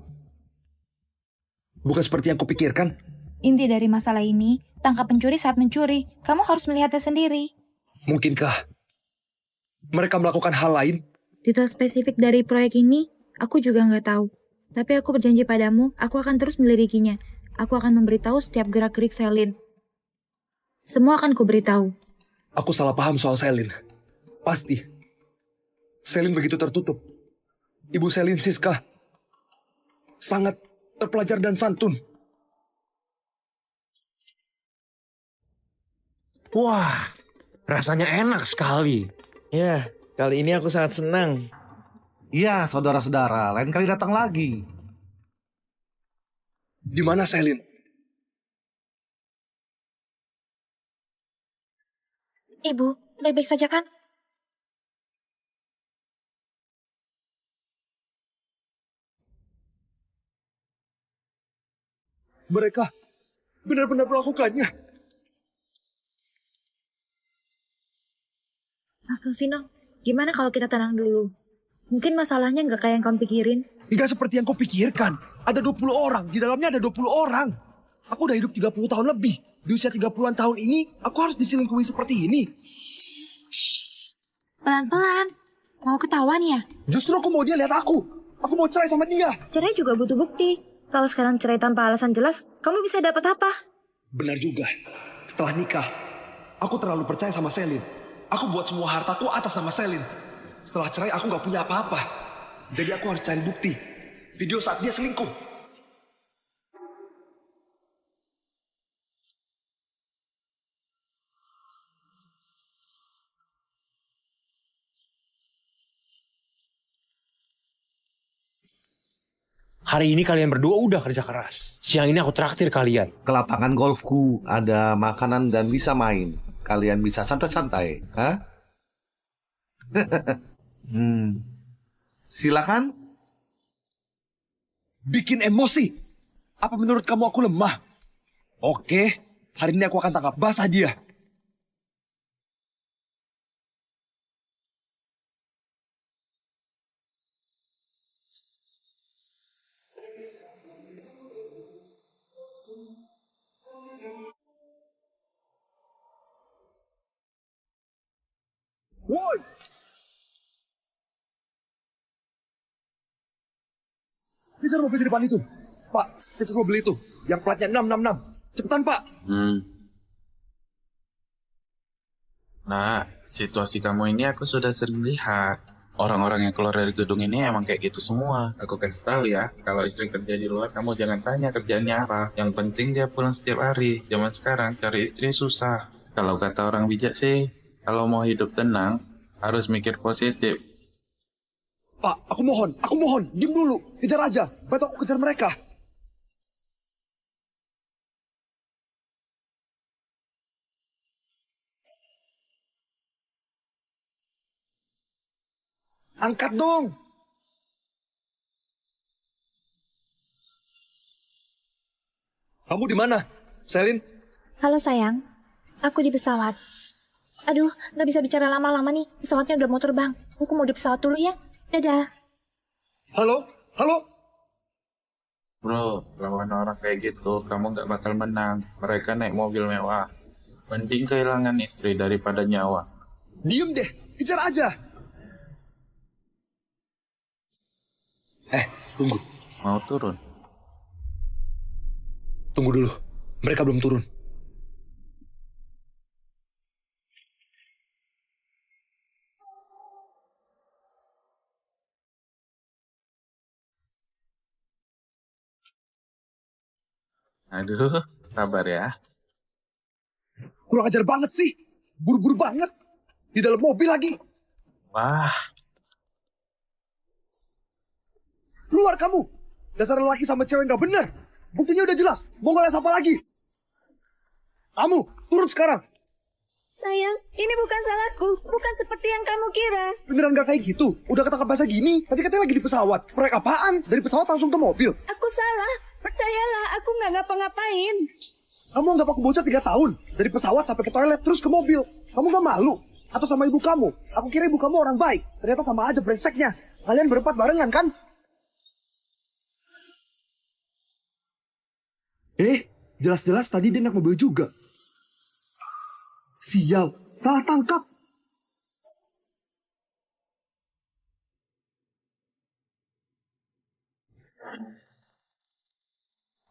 Bukan seperti yang kupikirkan. Inti dari masalah ini, tangkap pencuri saat mencuri. Kamu harus melihatnya sendiri. Mungkinkah mereka melakukan hal lain? Detail spesifik dari proyek ini, aku juga nggak tahu. Tapi aku berjanji padamu, aku akan terus menyelidikinya. Aku akan memberitahu setiap gerak-gerik Selin. Semua akan kuberitahu. Aku salah paham soal Selin. Pasti. Selin begitu tertutup. Ibu Selin, Siska, sangat terpelajar dan santun. Wah, rasanya enak sekali. Ya, kali ini aku sangat senang. Iya, saudara-saudara, lain kali datang lagi. Di mana Selin? Ibu, baik-baik saja kan? Mereka benar-benar melakukannya. Calvino, gimana kalau kita tenang dulu? Mungkin masalahnya nggak kayak yang kamu pikirin. Nggak seperti yang kau pikirkan. Ada 20 orang. Di dalamnya ada 20 orang. Aku udah hidup 30 tahun lebih. Di usia 30-an tahun ini, aku harus diselingkuhi seperti ini. Pelan-pelan. Mau ketahuan ya? Justru aku mau dia lihat aku. Aku mau cerai sama dia. Cerai juga butuh bukti. Kalau sekarang cerai tanpa alasan jelas, kamu bisa dapat apa? Benar juga. Setelah nikah, aku terlalu percaya sama Selin. Aku buat semua hartaku atas nama Selin. Setelah cerai, aku nggak punya apa-apa. Jadi aku harus cari bukti. Video saat dia selingkuh. Hari ini kalian berdua udah kerja keras. Siang ini aku traktir kalian. Ke lapangan golfku, ada makanan dan bisa main. Kalian bisa santai-santai, hah? Silakan. Bikin emosi. Apa menurut kamu aku lemah? Oke, hari ini aku akan tangkap basah dia. Woi! Kejar mobil di depan itu. Pak, kejar mobil itu. Yang platnya 666. Cepetan, Pak. Nah, situasi kamu ini aku sudah sering lihat. Orang-orang yang keluar dari gedung ini emang kayak gitu semua. Aku kasih tahu ya, kalau istri kerja di luar, kamu jangan tanya kerjaannya apa. Yang penting dia pulang setiap hari. Zaman sekarang cari istri susah. Kalau kata orang bijak sih, kalau mau hidup tenang, harus mikir positif. Pak, aku mohon. Diam dulu. Kejar aja. Bantu aku kejar mereka. Angkat dong. Kamu di mana, Selin? Halo sayang, aku di pesawat. Aduh, nggak bisa bicara lama-lama nih. Pesawatnya udah mau terbang. Aku mau di pesawat dulu ya. Dadah. Halo? Bro, lawan orang kayak gitu, kamu nggak bakal menang. Mereka naik mobil mewah. Mending kehilangan istri daripada nyawa. Diem deh. Kejar aja. Tunggu. Mau turun? Tunggu dulu. Mereka belum turun. Aduh, sabar ya. Kurang ajar banget sih. Buru-buru banget. Di dalam mobil lagi. Wah, Keluar kamu. Dasar lelaki sama cewek nggak bener. Buktinya udah jelas. Mau ngeles apa lagi? Kamu, turun sekarang. Sayang, ini bukan salahku. Bukan seperti yang kamu kira. Beneran gak kayak gitu? Udah ketangkap bahasa gini? Tadi katanya lagi di pesawat. Proyek apaan? Dari pesawat langsung ke mobil. Aku salah. Percayalah, aku nggak ngapa-ngapain. Kamu anggap aku bocah 3 tahun. Dari pesawat sampai ke toilet terus ke mobil. Kamu gak malu? Atau sama ibu kamu? Aku kira ibu kamu orang baik. Ternyata sama aja brengseknya. Kalian berempat barengan kan? Jelas-jelas tadi dia naik mobil juga. Sial, salah tangkap.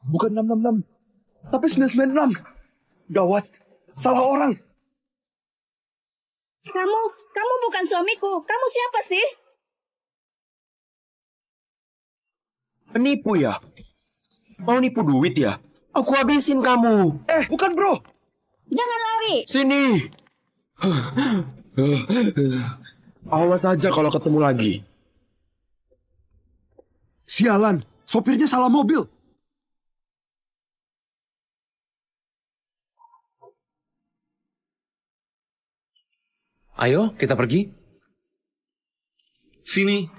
Bukan 666, tapi 996. Gawat, salah orang. Kamu bukan suamiku. Kamu siapa sih? Penipu ya? Mau nipu duit ya? Aku habisin kamu. Bukan bro. Jangan lari. Sini. Awas aja kalau ketemu lagi. Sialan, sopirnya salah mobil. Ayo, kita pergi. Sini.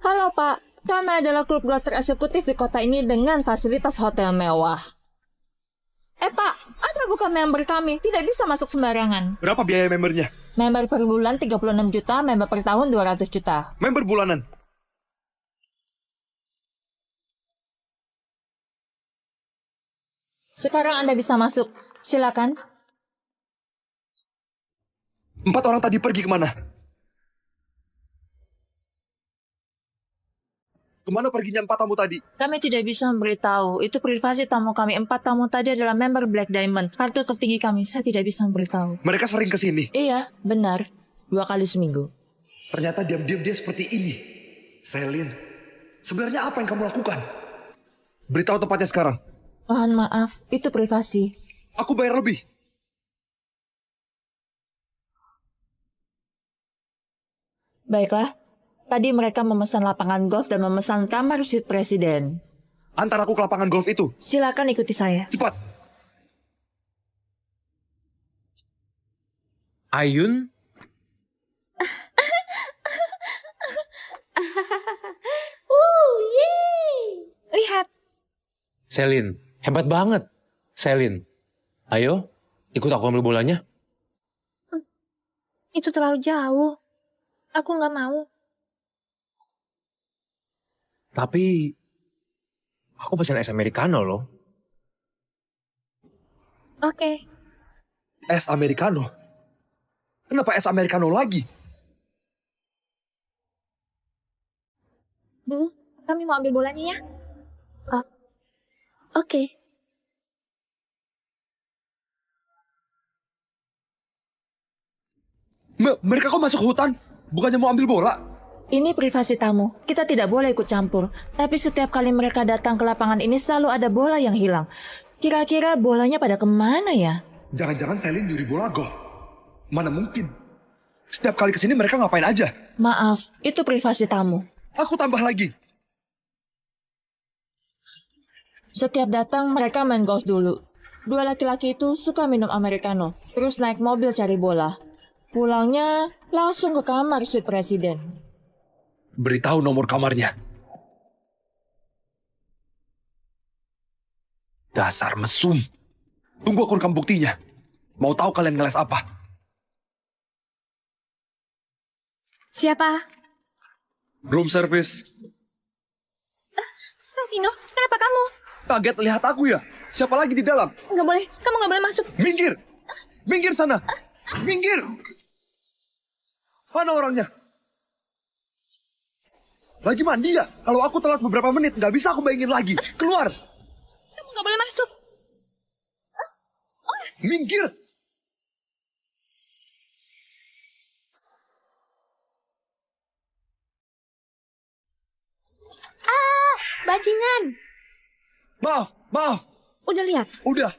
Halo Pak, kami adalah klub golf tereksekutif di kota ini dengan fasilitas hotel mewah. Pak, Anda bukan member kami, tidak bisa masuk sembarangan. Berapa biaya membernya? Member per bulan 36 juta, member per tahun 200 juta. Member bulanan. Sekarang Anda bisa masuk, silakan. 4 orang tadi pergi kemana? Kemana perginya 4 tamu tadi? Kami tidak bisa memberitahu, itu privasi tamu kami. 4 tamu tadi adalah member Black Diamond, kartu tertinggi kami, saya tidak bisa memberitahu. Mereka sering kesini. Iya, benar. 2 kali seminggu. Ternyata diam-diam dia seperti ini. Selin, sebenarnya apa yang kamu lakukan? Beritahu tempatnya sekarang. Mohon maaf, itu privasi. Aku bayar lebih. Baiklah, tadi mereka memesan lapangan golf dan memesan kamar suite presiden. Antar aku ke lapangan golf itu. Silakan ikuti saya. Cepat. Ayun? Lihat. Selin, hebat banget. Selin, ayo ikut aku ambil bolanya. Itu terlalu jauh. Aku nggak mau. Tapi, aku pesen es americano loh. Oke. Es americano. Kenapa es americano lagi? Bu, kami mau ambil bolanya ya. Oke. Mereka kok masuk hutan? Bukannya mau ambil bola? Ini privasi tamu. Kita tidak boleh ikut campur. Tapi setiap kali mereka datang ke lapangan ini selalu ada bola yang hilang. Kira-kira bolanya pada kemana ya? Jangan-jangan Selin nyuri bola golf. Mana mungkin? Setiap kali kesini mereka ngapain aja? Maaf, itu privasi tamu. Aku tambah lagi. Setiap datang mereka main golf dulu. 2 laki-laki itu suka minum americano. Terus naik mobil cari bola. Pulangnya langsung ke kamar suite presiden. Beritahu nomor kamarnya. Dasar mesum. Tunggu aku rekam buktinya. Mau tahu kalian ngeles apa? Siapa? Room service. Vino, kenapa kamu? Kaget lihat aku ya? Siapa lagi di dalam? Nggak boleh, kamu nggak boleh masuk. Minggir! Minggir sana! Minggir! Mana orangnya? Lagi mandi ya? Kalau aku telat beberapa menit, nggak bisa aku bayangin lagi. Keluar! Kamu nggak boleh masuk. Minggir! Bajingan! Maaf. Udah lihat? Udah.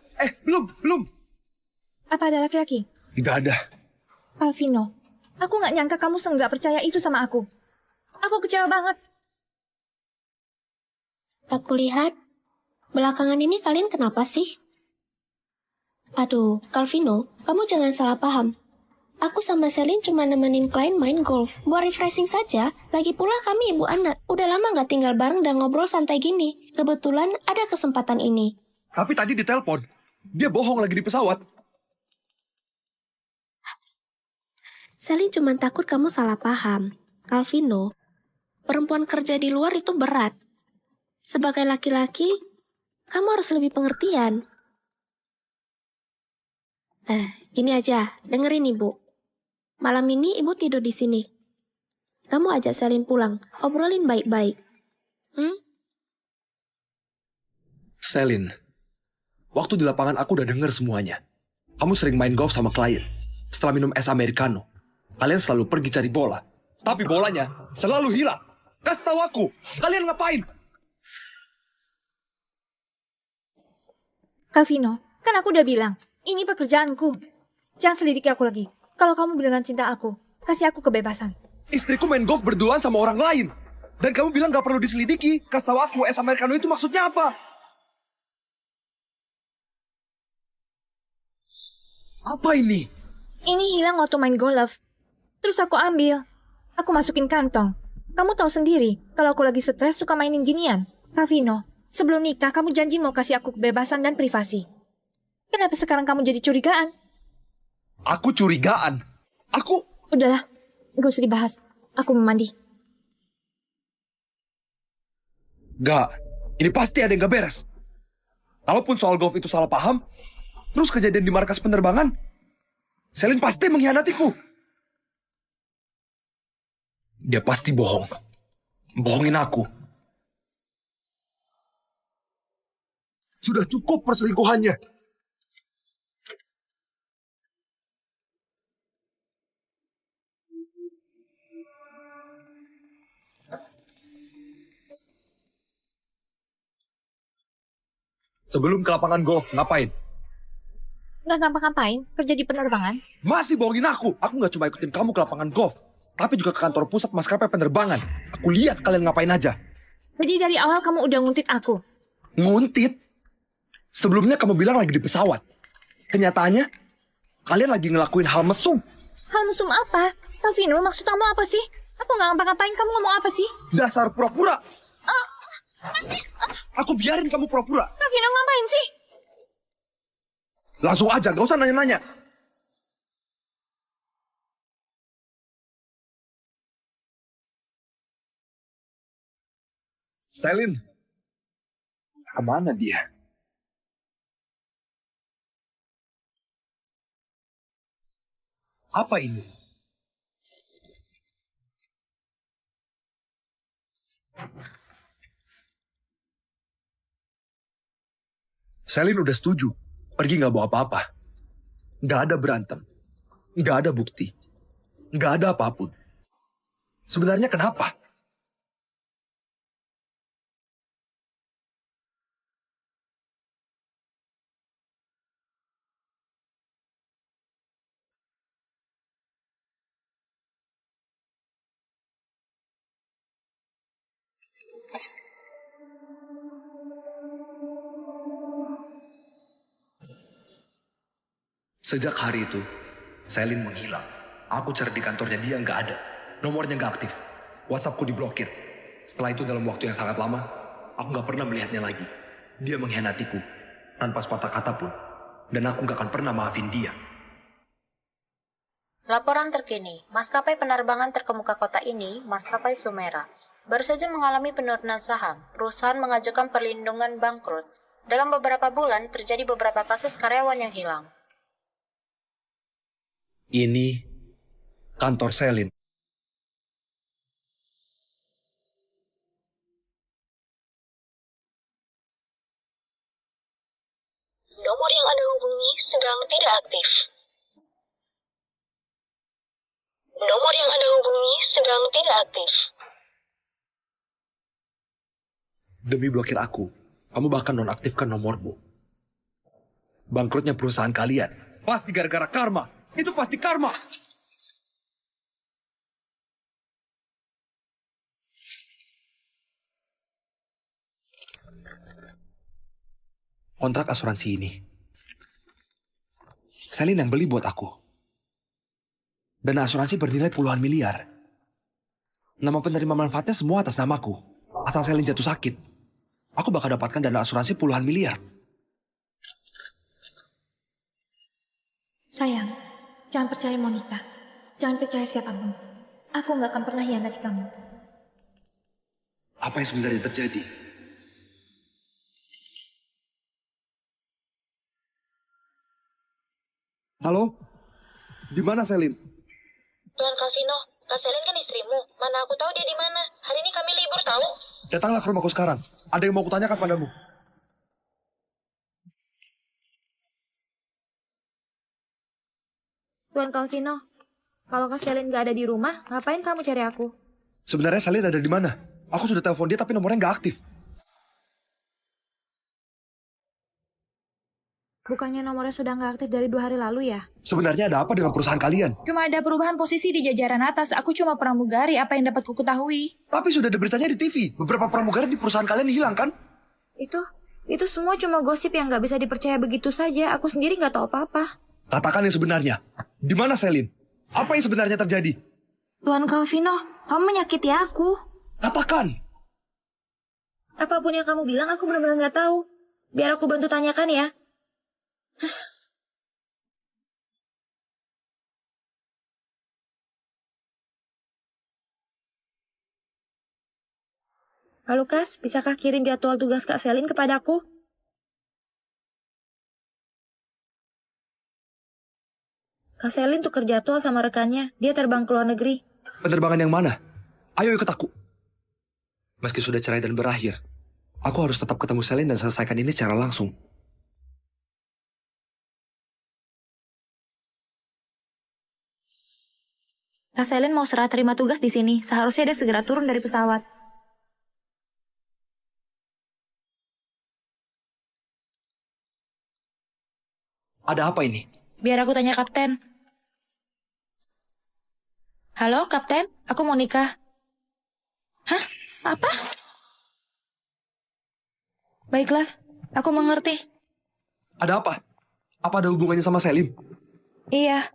Belum. Apa ada laki-laki? Nggak ada. Calvino, aku nggak nyangka kamu nggak percaya itu sama aku. Aku kecewa banget. Aku lihat, belakangan ini kalian kenapa sih? Aduh, Calvino, kamu jangan salah paham. Aku sama Selin cuma nemenin klien main golf, buat refreshing saja. Lagi pula kami ibu anak, udah lama nggak tinggal bareng dan ngobrol santai gini. Kebetulan ada kesempatan ini. Tapi tadi ditelepon. Dia bohong lagi di pesawat. Selin cuma takut kamu salah paham. Calvino, perempuan kerja di luar itu berat. Sebagai laki-laki, kamu harus lebih pengertian. Gini aja, dengerin ibu. Malam ini ibu tidur di sini. Kamu ajak Selin pulang, obrolin baik-baik. Selin, waktu di lapangan aku udah denger semuanya. Kamu sering main golf sama klien. Setelah minum es americano, kalian selalu pergi cari bola. Tapi bolanya selalu hilang. Kasih tahu aku, kalian ngapain? Calvino, kan aku udah bilang, ini pekerjaanku. Jangan selidiki aku lagi. Kalau kamu beneran cinta aku, kasih aku kebebasan. Istriku main golf berduaan sama orang lain. Dan kamu bilang gak perlu diselidiki. Kasih tahu aku, es americano itu maksudnya apa? Apa ini? Ini hilang waktu main golf. Terus aku ambil. Aku masukin kantong. Kamu tahu sendiri, kalau aku lagi stres suka mainin ginian. Calvino, sebelum nikah kamu janji mau kasih aku kebebasan dan privasi. Kenapa sekarang kamu jadi curigaan? Aku curigaan. Udahlah, gak usah dibahas. Aku mau mandi. Gak, ini pasti ada yang gak beres. Kalaupun soal golf itu salah paham, terus kejadian di markas penerbangan, Selin pasti mengkhianatiku. Dia pasti bohong. Bohongin aku. Sudah cukup perselingkuhannya. Sebelum ke lapangan golf, ngapain? Nggak ngapa-ngapain, kerja di penerbangan. Masih bohongin aku. Aku nggak cuma ikutin kamu ke lapangan golf, tapi juga ke kantor pusat maskapai penerbangan. Aku lihat kalian ngapain aja. Jadi dari awal kamu udah nguntit aku. Nguntit? Sebelumnya kamu bilang lagi di pesawat. Kenyataannya, kalian lagi ngelakuin hal mesum. Hal mesum apa? Calvino, maksud kamu apa sih? Aku nggak ngapa-ngapain, kamu ngomong apa sih? Dasar pura-pura. Masih? Aku biarin kamu pura-pura. Calvino, ngapain sih? Langsung aja, gak usah nanya-nanya. Selin, kemana dia? Apa ini? Selin udah setuju. Pergi gak bawa apa-apa. Gak ada berantem. Gak ada bukti. Gak ada apapun. Sebenarnya kenapa? Sejak hari itu, Selin menghilang. Aku cari di kantornya dia nggak ada. Nomornya nggak aktif. WhatsAppku diblokir. Setelah itu dalam waktu yang sangat lama, aku nggak pernah melihatnya lagi. Dia mengkhianatiku tanpa sepatah kata pun. Dan aku nggak akan pernah maafin dia. Laporan terkini, maskapai penerbangan terkemuka kota ini, maskapai Sumera, baru saja mengalami penurunan saham. Perusahaan mengajukan perlindungan bangkrut. Dalam beberapa bulan, terjadi beberapa kasus karyawan yang hilang. Ini kantor Selin. Nomor yang Anda hubungi sedang tidak aktif. Nomor yang Anda hubungi sedang tidak aktif. Demi blokir aku, kamu bahkan nonaktifkan nomormu. Bangkrutnya perusahaan kalian pasti gara-gara karma. Itu pasti karma. Kontrak asuransi ini, Selin yang beli buat aku. Dana asuransi bernilai puluhan miliar. Nama penerima manfaatnya semua atas namaku. Asal Selin jatuh sakit, aku bakal dapatkan dana asuransi puluhan miliar. Sayang, jangan percaya Monica. Jangan percaya siapapun. Aku nggak akan pernah hianati kamu. Apa yang sebenarnya terjadi? Halo? Di mana Selin? Tuan Calvino, Kak Selin kan istrimu. Mana aku tahu dia di mana. Hari ini kami libur tahu. Datanglah ke rumahku sekarang. Ada yang mau kutanyakan padamu. Tuan Calvino, kalau Kak Selin nggak ada di rumah, ngapain kamu cari aku? Sebenarnya Selin ada di mana? Aku sudah telepon dia tapi nomornya nggak aktif. Bukannya nomornya sudah nggak aktif dari 2 hari lalu ya? Sebenarnya ada apa dengan perusahaan kalian? Cuma ada perubahan posisi di jajaran atas. Aku cuma pramugari, apa yang dapat ku ketahui. Tapi sudah ada beritanya di TV. Beberapa pramugari di perusahaan kalian hilang kan? Itu semua cuma gosip yang nggak bisa dipercaya begitu saja. Aku sendiri nggak tahu apa-apa. Katakan yang sebenarnya. Di mana Selin? Apa yang sebenarnya terjadi? Tuan Calvino, kamu menyakiti aku. Katakan. Apapun yang kamu bilang, aku benar-benar nggak tahu. Biar aku bantu tanyakan ya. Pak Lukas, bisakah kirim jadwal tugas Kak Selin kepadaku? Kak Selin tukar jadwal sama rekannya. Dia terbang ke luar negeri. Penerbangan yang mana? Ayo ikut aku. Meski sudah cerai dan berakhir, aku harus tetap ketemu Selin dan selesaikan ini secara langsung. Kak Selin mau serah terima tugas di sini. Seharusnya dia segera turun dari pesawat. Ada apa ini? Biar aku tanya Kapten. Halo, Kapten. Aku mau nikah. Hah? Apa? Baiklah, aku mengerti. Ada apa? Apa ada hubungannya sama Selin? Iya.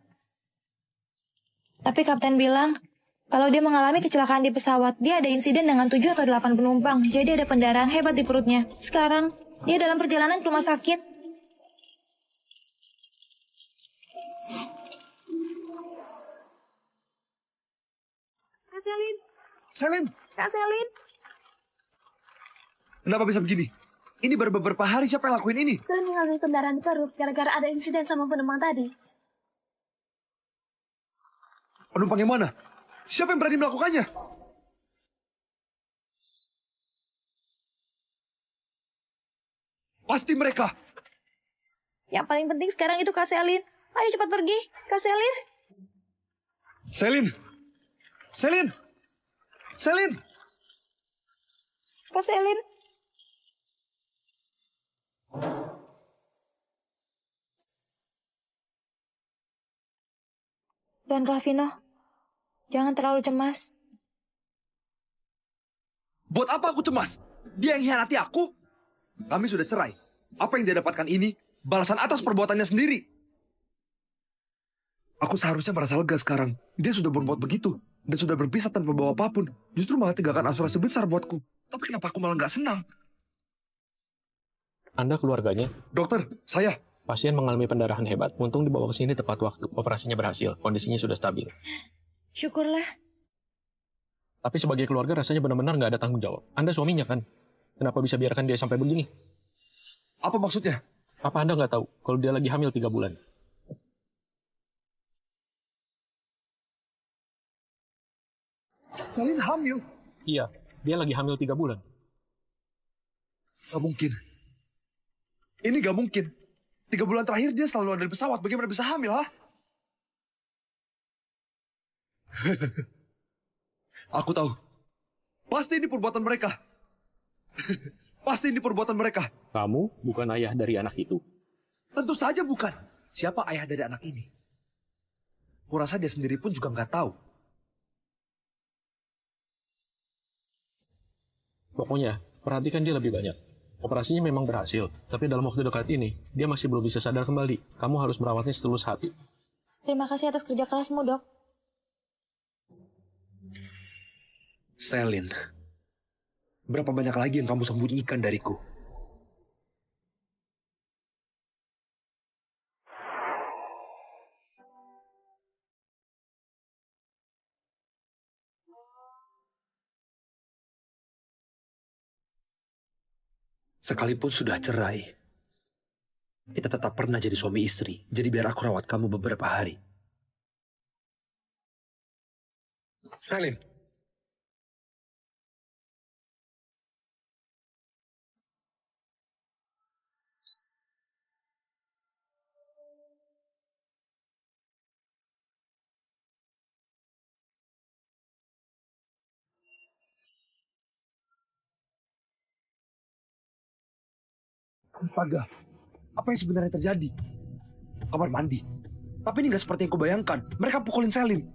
Tapi Kapten bilang, kalau dia mengalami kecelakaan di pesawat, dia ada insiden dengan 7 atau 8 penumpang. Jadi ada pendarahan hebat di perutnya. Sekarang, dia dalam perjalanan ke rumah sakit. Kak Selin. Selin. Kak Selin. Kenapa bisa begini? Ini baru beberapa hari siapa yang lakuin ini? Selin mengalami pendarahan di perut gara-gara ada insiden sama penumpang tadi. Penumpang yang mana? Siapa yang berani melakukannya? Pasti mereka. Yang paling penting sekarang itu Kak Selin. Ayo cepat pergi, Kak Selin. Selin. Selin. Selin. Kak Selin. Tuan Calvino, jangan terlalu cemas. Buat apa aku cemas? Dia yang hianati aku? Kami sudah cerai. Apa yang dia dapatkan ini balasan atas perbuatannya sendiri. Aku seharusnya merasa lega sekarang. Dia sudah berbuat begitu dan sudah berpisah tanpa bawa apapun. Justru malah tinggalkan asuransi besar buatku. Tapi kenapa aku malah nggak senang? Anda keluarganya? Dokter, saya. Pasien mengalami pendarahan hebat. Untung dibawa ke sini tepat waktu. Operasinya berhasil. Kondisinya sudah stabil. Syukurlah. Tapi sebagai keluarga rasanya benar-benar nggak ada tanggung jawab. Anda suaminya kan? Kenapa bisa biarkan dia sampai begini? Apa maksudnya? Apa Anda nggak tahu kalau dia lagi hamil 3 bulan? Selin hamil? Iya, dia lagi hamil 3 bulan. Gak mungkin. Ini gak mungkin. 3 bulan terakhir dia selalu ada di pesawat. Bagaimana bisa hamil, ha? Aku tahu. Pasti ini perbuatan mereka. Pasti ini perbuatan mereka. Kamu bukan ayah dari anak itu. Tentu saja bukan. Siapa ayah dari anak ini? Kurasa dia sendiri pun juga nggak tahu. Pokoknya, perhatikan dia lebih banyak. Operasinya memang berhasil, tapi dalam waktu dekat ini, dia masih belum bisa sadar kembali. Kamu harus merawatnya setulus hati. Terima kasih atas kerja kerasmu, Dok. Selin, berapa banyak lagi yang kamu sembunyikan dariku? Sekalipun sudah cerai, kita tetap pernah jadi suami istri. Jadi biar aku rawat kamu beberapa hari. Selin. Astaga, apa yang sebenarnya terjadi? Kamar mandi. Tapi ini nggak seperti yang kubayangkan. Mereka pukulin Selin.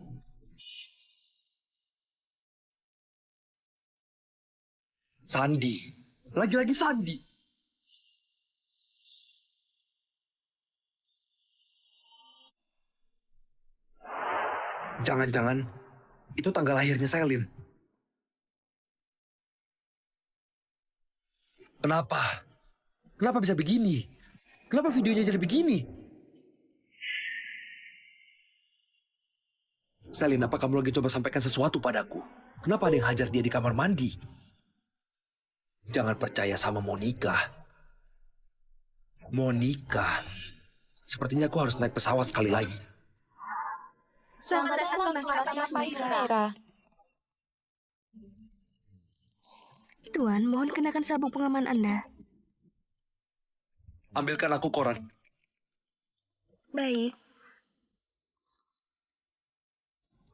Sandi. Lagi-lagi Sandi. Jangan-jangan itu tanggal lahirnya Selin. Kenapa? Kenapa bisa begini? Kenapa videonya jadi begini? Selin, apa kamu lagi coba sampaikan sesuatu padaku? Kenapa ada yang hajar dia di kamar mandi? Jangan percaya sama Monica. Monica. Sepertinya aku harus naik pesawat sekali lagi. Selamat datang, Mas Sumaira. Tuan, mohon kenakan sabuk pengaman Anda. Ambilkan aku koran. Baik.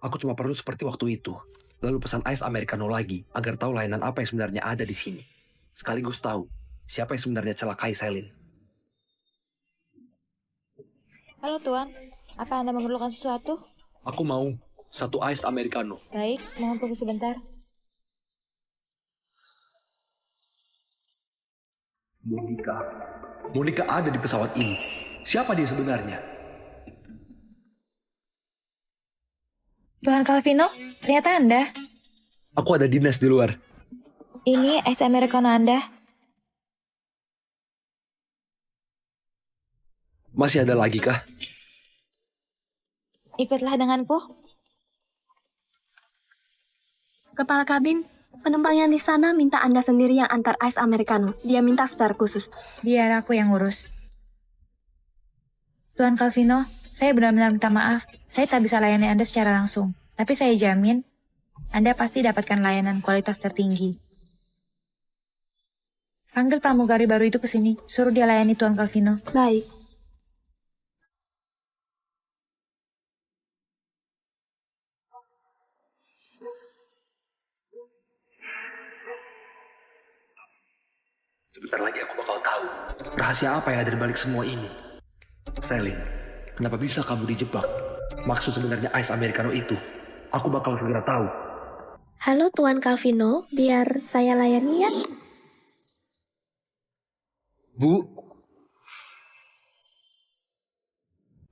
Aku cuma perlu seperti waktu itu. Lalu pesan ais americano lagi, agar tahu layanan apa yang sebenarnya ada di sini. Sekaligus tahu siapa yang sebenarnya celakai Selin. Halo, Tuan. Apa Anda memerlukan sesuatu? Aku mau 1 ais americano. Baik, mohon tunggu sebentar. Monica. Monica ada di pesawat ini. Siapa dia sebenarnya? Tuan Calvino, ternyata Anda. Aku ada dinas di luar. Ini es americano Anda. Masih ada lagi kah? Ikutlah denganku. Kepala kabin, penumpang yang di sana minta Anda sendiri yang antar ais americano. Dia minta secara khusus. Biar aku yang urus. Tuan Calvino, saya benar-benar minta maaf. Saya tak bisa layani Anda secara langsung. Tapi saya jamin, Anda pasti dapatkan layanan kualitas tertinggi. Panggil pramugari baru itu ke sini. Suruh dia layani Tuan Calvino. Baik. Sebentar lagi aku bakal tahu rahasia apa yang ada di balik semua ini. Selin, kenapa bisa kamu dijebak? Maksud sebenarnya ais americano itu, aku bakal segera tahu. Halo Tuan Calvino, biar saya layani ya. Bu,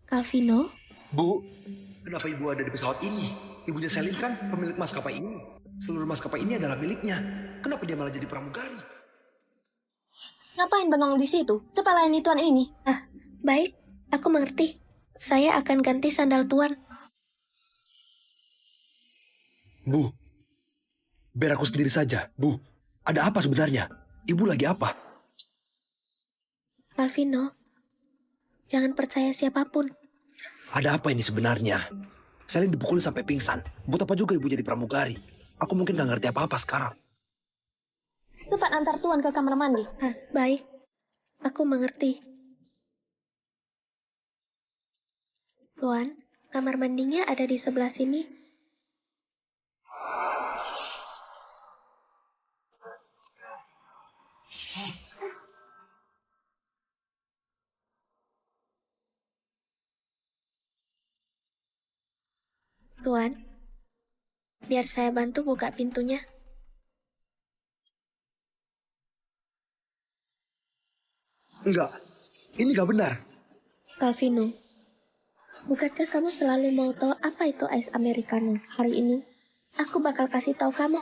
Calvino, Bu, kenapa ibu ada di pesawat ini? Ibunya Selin kan pemilik maskapai ini. Seluruh maskapai ini adalah miliknya. Kenapa dia malah jadi pramugari? Ngapain bengong di situ? Cepat layani tuan ini. baik, aku mengerti. Saya akan ganti sandal Tuan. Bu, biar aku sendiri saja. Bu, ada apa sebenarnya? Ibu lagi apa? Calvino, jangan percaya siapapun. Ada apa ini sebenarnya? Selin dipukul sampai pingsan. Buat apa juga ibu jadi pramugari? Aku mungkin gak ngerti apa-apa sekarang. Cepat antar tuan ke kamar mandi. Baik, aku mengerti. Tuan, kamar mandinya ada di sebelah sini. Tuan, biar saya bantu buka pintunya. Enggak, ini nggak benar. Calvino, bukankah kamu selalu mau tahu apa itu ice americano? Hari ini, aku bakal kasih tahu kamu.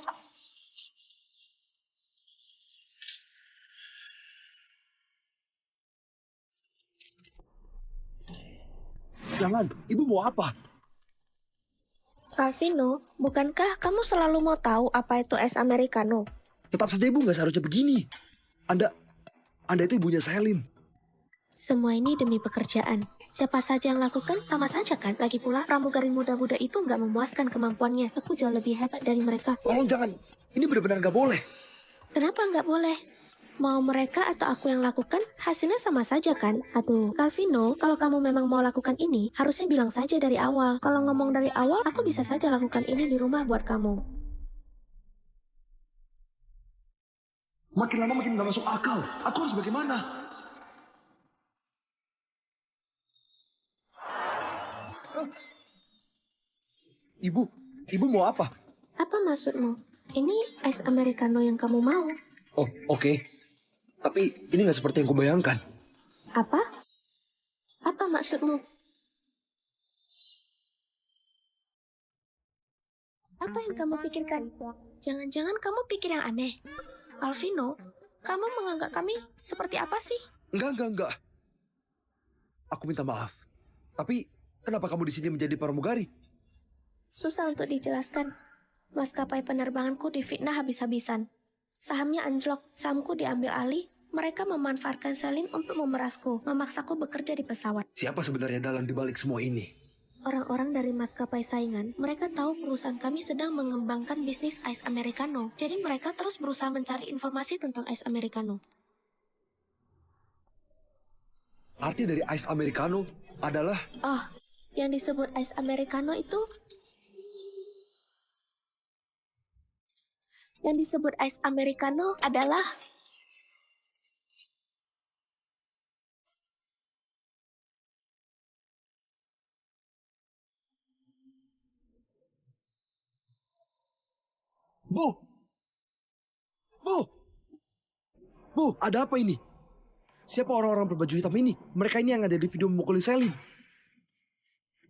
Jangan, ibu mau apa? Calvino, bukankah kamu selalu mau tahu apa itu ice americano? Tetap saja ibu nggak seharusnya begini. Anda itu ibunya Selin. Semua ini demi pekerjaan. Siapa saja yang lakukan sama saja kan? Lagi pula pramugari muda-muda itu nggak memuaskan kemampuannya. Aku jauh lebih hebat dari mereka. Tolong jangan, ini benar-benar nggak boleh. Kenapa nggak boleh? Mau mereka atau aku yang lakukan, hasilnya sama saja kan? Aduh, Calvino, kalau kamu memang mau lakukan ini, harusnya bilang saja dari awal. Kalau ngomong dari awal, aku bisa saja lakukan ini di rumah buat kamu. Makin lama makin nggak masuk akal. Aku harus bagaimana? Ibu mau apa? Apa maksudmu? Ini ice americano yang kamu mau? Oh, oke. Tapi ini nggak seperti yang kubayangkan. Apa? Apa maksudmu? Apa yang kamu pikirkan? Jangan-jangan kamu pikir yang aneh. Calvino, kamu menganggap kami seperti apa sih? Enggak. Aku minta maaf. Tapi kenapa kamu di sini menjadi pramugari? Susah untuk dijelaskan. Maskapai penerbanganku difitnah habis-habisan. Sahamnya anjlok, sahamku diambil alih. Mereka memanfaatkan Selin untuk memerasku, memaksaku bekerja di pesawat. Siapa sebenarnya dalang dibalik semua ini? Orang-orang dari maskapai saingan, mereka tahu perusahaan kami sedang mengembangkan bisnis ice americano. Jadi mereka terus berusaha mencari informasi tentang ice americano. Arti dari ice americano adalah... Oh, yang disebut ice americano itu... Yang disebut ice americano adalah... Bu, ada apa ini? Siapa orang-orang berbaju hitam ini? Mereka ini yang ada di video memukuli Selin.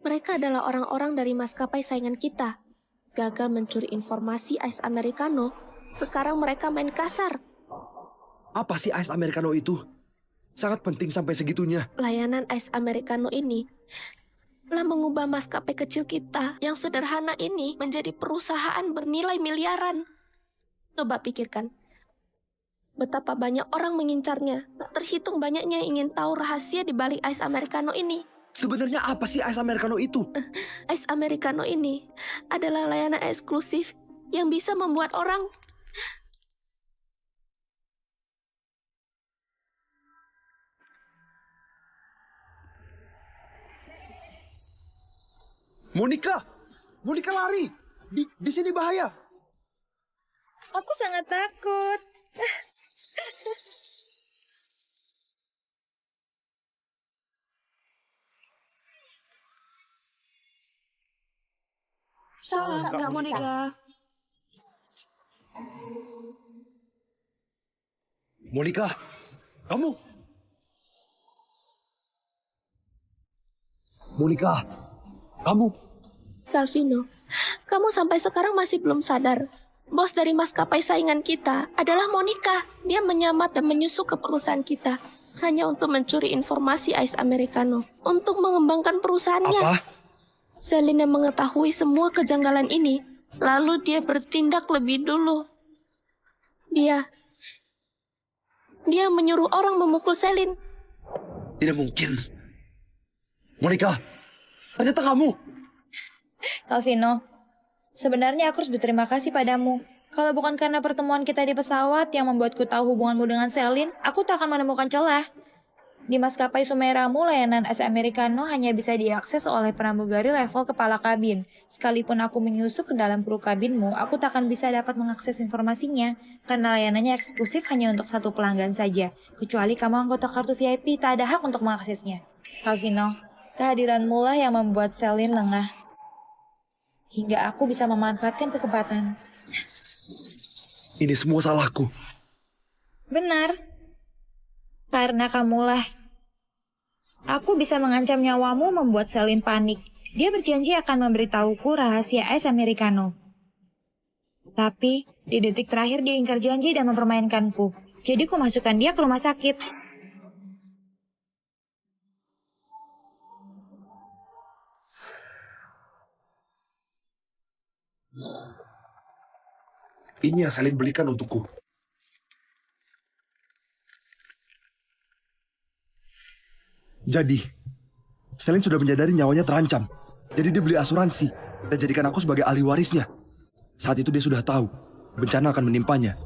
Mereka adalah orang-orang dari maskapai saingan kita. Gagal mencuri informasi ice americano, sekarang mereka main kasar. Apa sih ice americano itu? Sangat penting sampai segitunya. Layanan ice americano ini telah mengubah maskapai kecil kita yang sederhana ini menjadi perusahaan bernilai miliaran. Coba pikirkan, betapa banyak orang mengincarnya. Tak terhitung banyaknya yang ingin tahu rahasia di balik ice americano ini. Sebenarnya apa sih ice americano itu? Ice americano ini adalah layanan eksklusif yang bisa membuat orang... Monica lari. Di sini bahaya. Aku sangat takut. Salah, nggak Monica. Monica, kamu? Monica, kamu? Calvino, kamu sampai sekarang masih belum sadar. Bos dari maskapai saingan kita adalah Monica. Dia menyamar dan menyusup ke perusahaan kita hanya untuk mencuri informasi ice americano untuk mengembangkan perusahaannya. Apa? Selin yang mengetahui semua kejanggalan ini, lalu dia bertindak lebih dulu. Dia menyuruh orang memukul Selin. Tidak mungkin. Monica, ternyata kamu. Calvino, sebenarnya aku harus berterima kasih padamu. Kalau bukan karena pertemuan kita di pesawat yang membuatku tahu hubunganmu dengan Selin, aku tak akan menemukan celah. Di maskapai Sumeramu, layanan ice americano hanya bisa diakses oleh pramugari level kepala kabin. Sekalipun aku menyusup ke dalam kru kabinmu, aku tak akan bisa dapat mengakses informasinya, karena layanannya eksklusif hanya untuk satu pelanggan saja. Kecuali kamu anggota kartu VIP, tak ada hak untuk mengaksesnya. Calvino, kehadiranmu lah yang membuat Selin lengah. hingga aku bisa memanfaatkan kesempatan. Ini semua salahku. Benar. Karena kamulah. Aku bisa mengancam nyawamu membuat Celine panik. Dia berjanji akan memberitahuku rahasia es Americano. Tapi di detik terakhir dia ingkar janji dan mempermainkanku. Jadi ku masukkan dia ke rumah sakit. Ini yang Celine belikan untukku. Jadi, Celine sudah menyadari nyawanya terancam. Jadi dia beli asuransi dan jadikan aku sebagai ahli warisnya. Saat itu dia sudah tahu bencana akan menimpanya.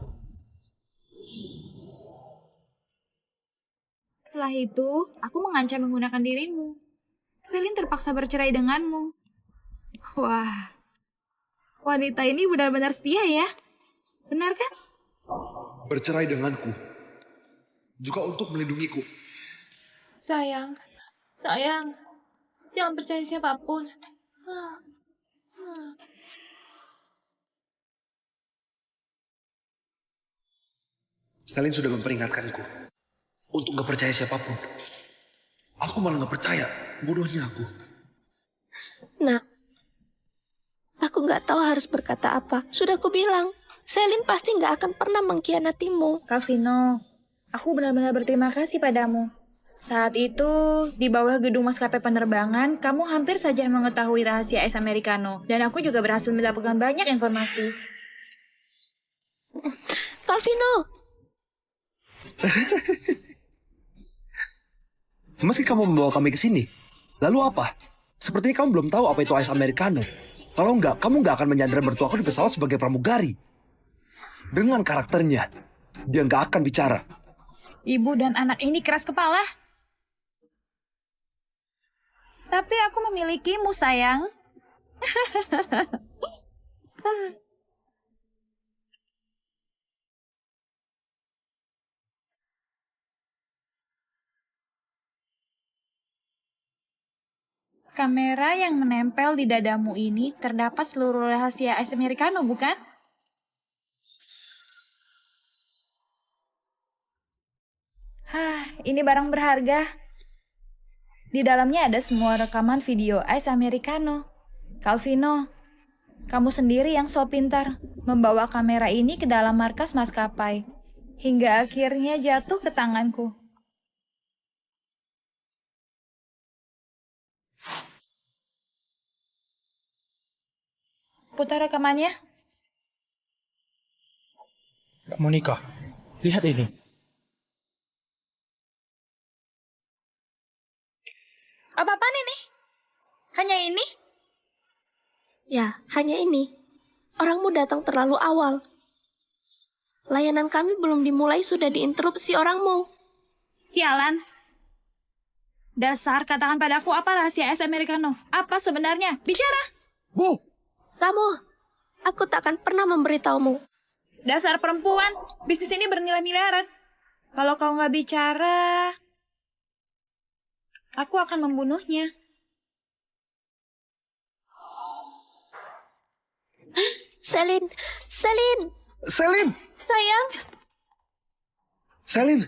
Setelah itu, aku mengancam menggunakan dirimu. Celine terpaksa bercerai denganmu. Wah, wanita ini benar-benar setia ya. Benar kan? Bercerai denganku. Juga untuk melindungiku. Sayang, jangan percaya siapapun. Celine sudah memperingatkanku untuk gak percaya siapapun. Aku malah gak percaya. Bodohnya aku. Nak, aku nggak tahu harus berkata apa. Sudah aku bilang, Celine pasti nggak akan pernah mengkhianatimu. Calvino, aku benar-benar berterima kasih padamu. Saat itu, di bawah gedung maskapai penerbangan, kamu hampir saja mengetahui rahasia es Americano. Dan aku juga berhasil mendapatkan banyak informasi. Calvino! Meski kamu membawa kami ke sini, lalu apa? Sepertinya kamu belum tahu apa itu es Americano. Kalau enggak, kamu enggak akan menyandera mertuaku di pesawat sebagai pramugari. Dengan karakternya, dia enggak akan bicara. Ibu dan anak ini keras kepala. Tapi aku memilikimu, sayang. Kamera yang menempel di dadamu ini terdapat seluruh rahasia es Americano, bukan? Ini barang berharga. Di dalamnya ada semua rekaman video es Americano. Calvino, kamu sendiri yang so pintar membawa kamera ini ke dalam markas maskapai. Hingga akhirnya jatuh ke tanganku. Putar rekamannya. Monica, lihat ini. Apa-apaan ini? Hanya ini? Ya, hanya ini. Orangmu datang terlalu awal. Layanan kami belum dimulai sudah diinterupsi orangmu. Sialan. Dasar, katakan padaku apa rahasia es Americano? Apa sebenarnya? Bicara! Bu! Kamu, aku tak akan pernah memberitahumu. Dasar perempuan, bisnis ini bernilai miliaran. Kalau kau nggak bicara, aku akan membunuhnya. Celine! Celine! Celine! Sayang! Celine!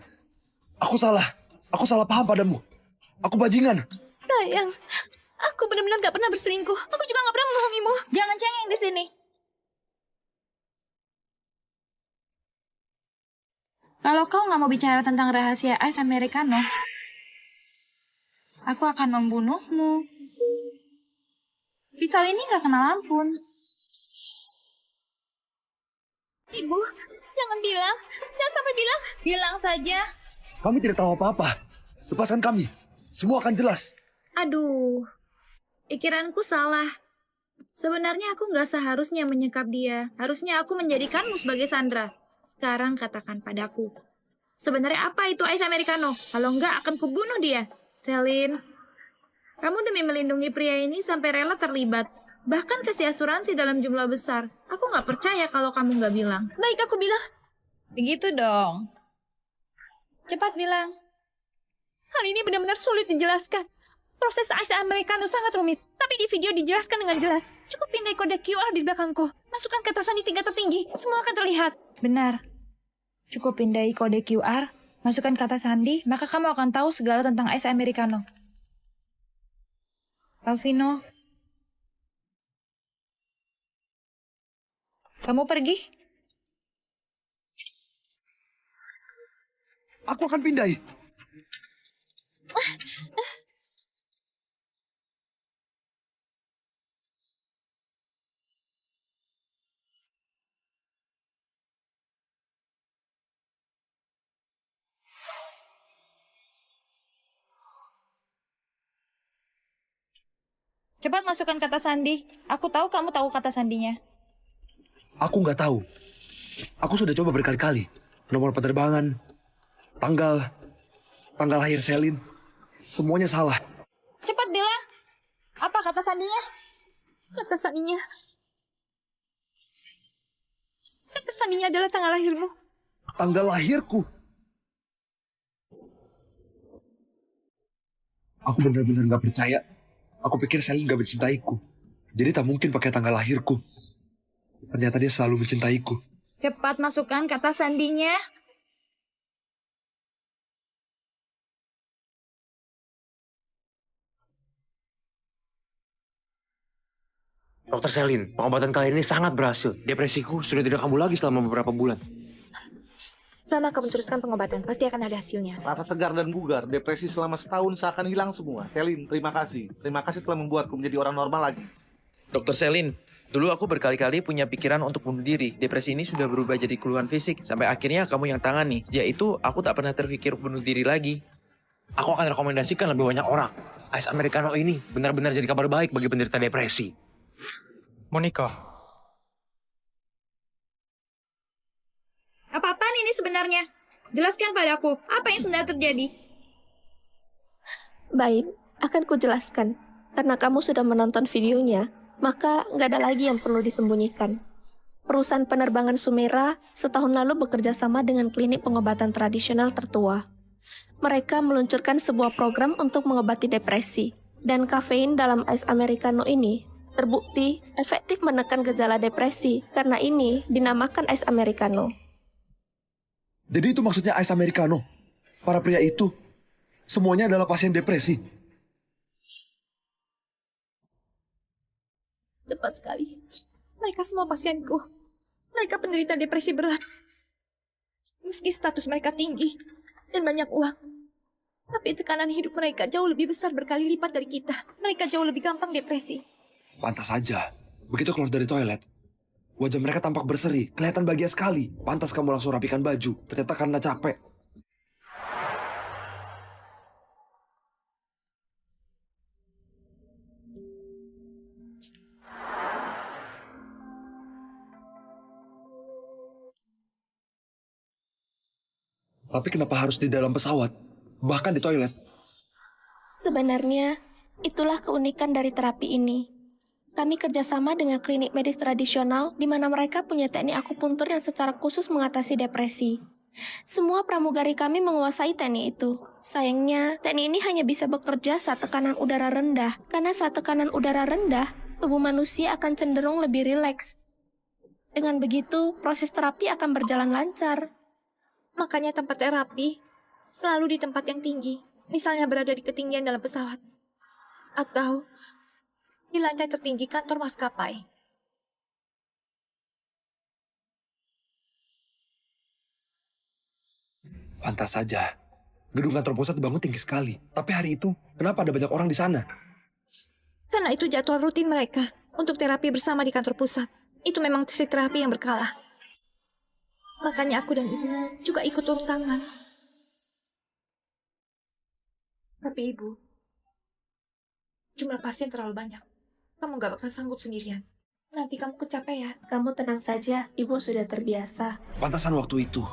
Aku salah paham padamu. Aku bajingan. Sayang, aku benar-benar gak pernah berselingkuh. Aku juga gak pernah membohongimu. Jangan cengeng di sini. Kalau kau gak mau bicara tentang rahasia es Americano, aku akan membunuhmu. Pisau ini gak kenal ampun. Ibu, jangan bilang. Jangan sampai bilang. Bilang saja. Kami tidak tahu apa-apa. Lepaskan kami. Semua akan jelas. Aduh, pikiranku salah. Sebenarnya aku gak seharusnya menyekap dia. Harusnya aku menjadikanmu sebagai Sandra. Sekarang katakan padaku, sebenarnya apa itu es Americano? Kalau enggak akan kubunuh dia. Celine, kamu demi melindungi pria ini sampai rela terlibat. Bahkan kasih asuransi dalam jumlah besar. Aku gak percaya kalau kamu gak bilang. Baik, aku bilang. Begitu dong. Cepat bilang. Hal ini benar-benar sulit dijelaskan. Proses es Americano sangat rumit. Tapi di video dijelaskan dengan jelas. Cukup Cukup pindai kode QR di belakangku. Masukkan kata sandi tingkat tertinggi. Semua akan terlihat. Benar. Cukup pindai kode QR, masukkan kata sandi, maka kamu akan tahu segala tentang es americano. Alvino, kamu pergi? Aku akan pindai. Cepat masukkan kata sandi. Aku tahu kamu tahu kata sandinya. Aku nggak tahu. Aku sudah coba berkali-kali. Nomor penerbangan, tanggal lahir Selin, semuanya salah. Cepat bilang. Apa kata sandinya? Kata sandinya. Kata sandinya adalah tanggal lahirmu. Tanggal lahirku. Aku benar-benar nggak percaya. Aku pikir Selin gak mencintaiku. Jadi tak mungkin pakai tanggal lahirku. Ternyata dia selalu mencintaiku. Cepat masukkan kata sandinya. Dokter Selin, pengobatan kali ini sangat berhasil. Depresiku sudah tidak kambuh lagi selama beberapa bulan. Selama kamu teruskan pengobatan, pasti akan ada hasilnya. Rasa segar dan bugar, depresi selama setahun seakan hilang semua. Selin, terima kasih. Terima kasih telah membuatku menjadi orang normal lagi. Dokter Selin, dulu aku berkali-kali punya pikiran untuk bunuh diri. Depresi ini sudah berubah jadi keluhan fisik. Sampai akhirnya kamu yang tangani. Sejak itu, aku tak pernah terpikir bunuh diri lagi. Aku akan rekomendasikan lebih banyak orang. Ice Americano ini benar-benar jadi kabar baik bagi penderita depresi. Monica, Apa-apaan ini sebenarnya? Jelaskan padaku, apa yang sebenarnya terjadi? Baik, akan kujelaskan. Karena kamu sudah menonton videonya, maka nggak ada lagi yang perlu disembunyikan. Perusahaan penerbangan Sumera setahun lalu bekerja sama dengan klinik pengobatan tradisional tertua. Mereka meluncurkan sebuah program untuk mengobati depresi. Dan kafein dalam es americano ini terbukti efektif menekan gejala depresi. Karena ini dinamakan es americano. Jadi itu maksudnya Ice Americano. Para pria itu, semuanya adalah pasien depresi. Tepat sekali. Mereka semua pasienku. Mereka penderita depresi berat. Meski status mereka tinggi dan banyak uang. Tapi tekanan hidup mereka jauh lebih besar berkali lipat dari kita. Mereka jauh lebih gampang depresi. Pantas saja. Begitu keluar dari toilet, wajah mereka tampak berseri, kelihatan bahagia sekali. Pantas kamu langsung rapikan baju. Ternyata karena capek. Tapi kenapa harus di dalam pesawat? Bahkan di toilet? Sebenarnya, itulah keunikan dari terapi ini. Kami kerjasama dengan klinik medis tradisional di mana mereka punya teknik akupuntur yang secara khusus mengatasi depresi. Semua pramugari kami menguasai teknik itu. Sayangnya, teknik ini hanya bisa bekerja saat tekanan udara rendah. Karena saat tekanan udara rendah, tubuh manusia akan cenderung lebih rileks. Dengan begitu, proses terapi akan berjalan lancar. Makanya tempat terapi selalu di tempat yang tinggi. Misalnya berada di ketinggian dalam pesawat. Atau di lantai tertinggi kantor maskapai. Pantas saja. Gedung kantor pusat dibangun tinggi sekali. Tapi hari itu, kenapa ada banyak orang di sana? Karena itu jadwal rutin mereka untuk terapi bersama di kantor pusat. Itu memang sesi terapi yang berkala. Makanya aku dan ibu juga ikut turun tangan. Tapi ibu, jumlah pasien terlalu banyak. Kamu gak bakal sanggup sendirian. Nanti kamu kecapean. Kamu tenang saja, ibu sudah terbiasa. Pantasan waktu itu,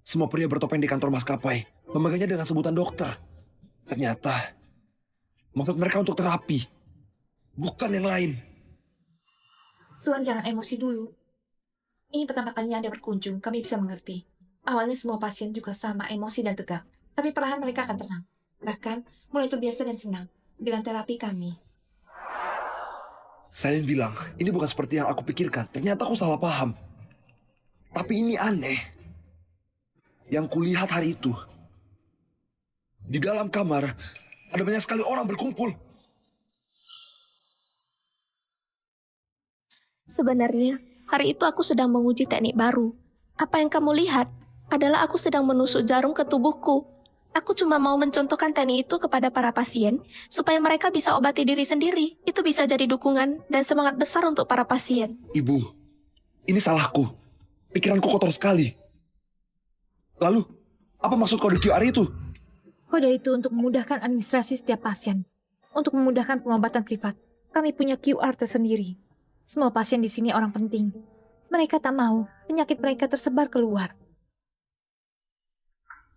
semua pria bertopeng di kantor maskapai memegangnya dengan sebutan dokter. Ternyata, maksud mereka untuk terapi, bukan yang lain. Tuan jangan emosi dulu. Ini pertama kalinya Anda berkunjung, kami bisa mengerti. Awalnya semua pasien juga sama emosi dan tegang. Tapi perlahan mereka akan tenang. Bahkan mulai terbiasa dan senang dengan terapi kami. Selin bilang, ini bukan seperti yang aku pikirkan. Ternyata aku salah paham. Tapi ini aneh. Yang kulihat hari itu, di dalam kamar, ada banyak sekali orang berkumpul. Sebenarnya, hari itu aku sedang menguji teknik baru. Apa yang kamu lihat adalah aku sedang menusuk jarum ke tubuhku. Aku cuma mau mencontohkan teknik itu kepada para pasien, supaya mereka bisa obati diri sendiri. Itu bisa jadi dukungan dan semangat besar untuk para pasien. Ibu, ini salahku. Pikiranku kotor sekali. Lalu, apa maksud kode QR itu? Kode itu untuk memudahkan administrasi setiap pasien. Untuk memudahkan pengobatan privat. Kami punya QR tersendiri. Semua pasien di sini orang penting. Mereka tak mau penyakit mereka tersebar keluar.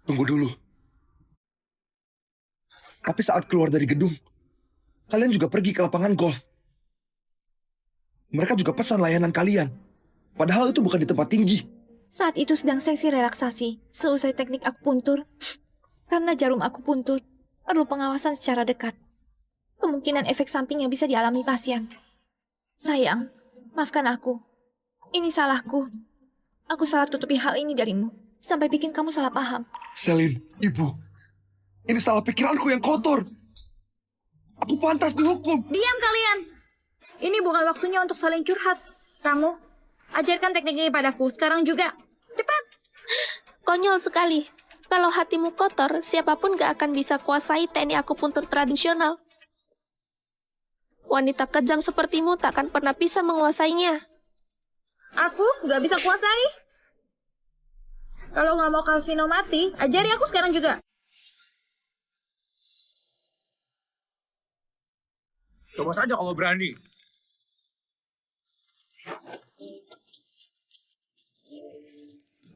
Tunggu dulu. Tapi saat keluar dari gedung, kalian juga pergi ke lapangan golf. Mereka juga pesan layanan kalian. Padahal itu bukan di tempat tinggi. Saat itu sedang sesi relaksasi. Seusai teknik akupuntur. Karena jarum akupuntur perlu pengawasan secara dekat. Kemungkinan efek samping yang bisa dialami pasien. Sayang, maafkan aku. Ini salahku. Aku salah tutupi hal ini darimu. Sampai bikin kamu salah paham. Selin, ibu. Ini salah pikiranku yang kotor. Aku pantas dihukum. Diam kalian! Ini bukan waktunya untuk saling curhat. Kamu, ajarkan teknik ini padaku sekarang juga. Cepat! Konyol sekali. Kalau hatimu kotor, siapapun gak akan bisa kuasai teknik akupuntur tradisional. Wanita kejam sepertimu tak akan pernah bisa menguasainya. Aku gak bisa kuasai. Kalau nggak mau Calvino mati, ajari aku sekarang juga. Coba saja kalau berani.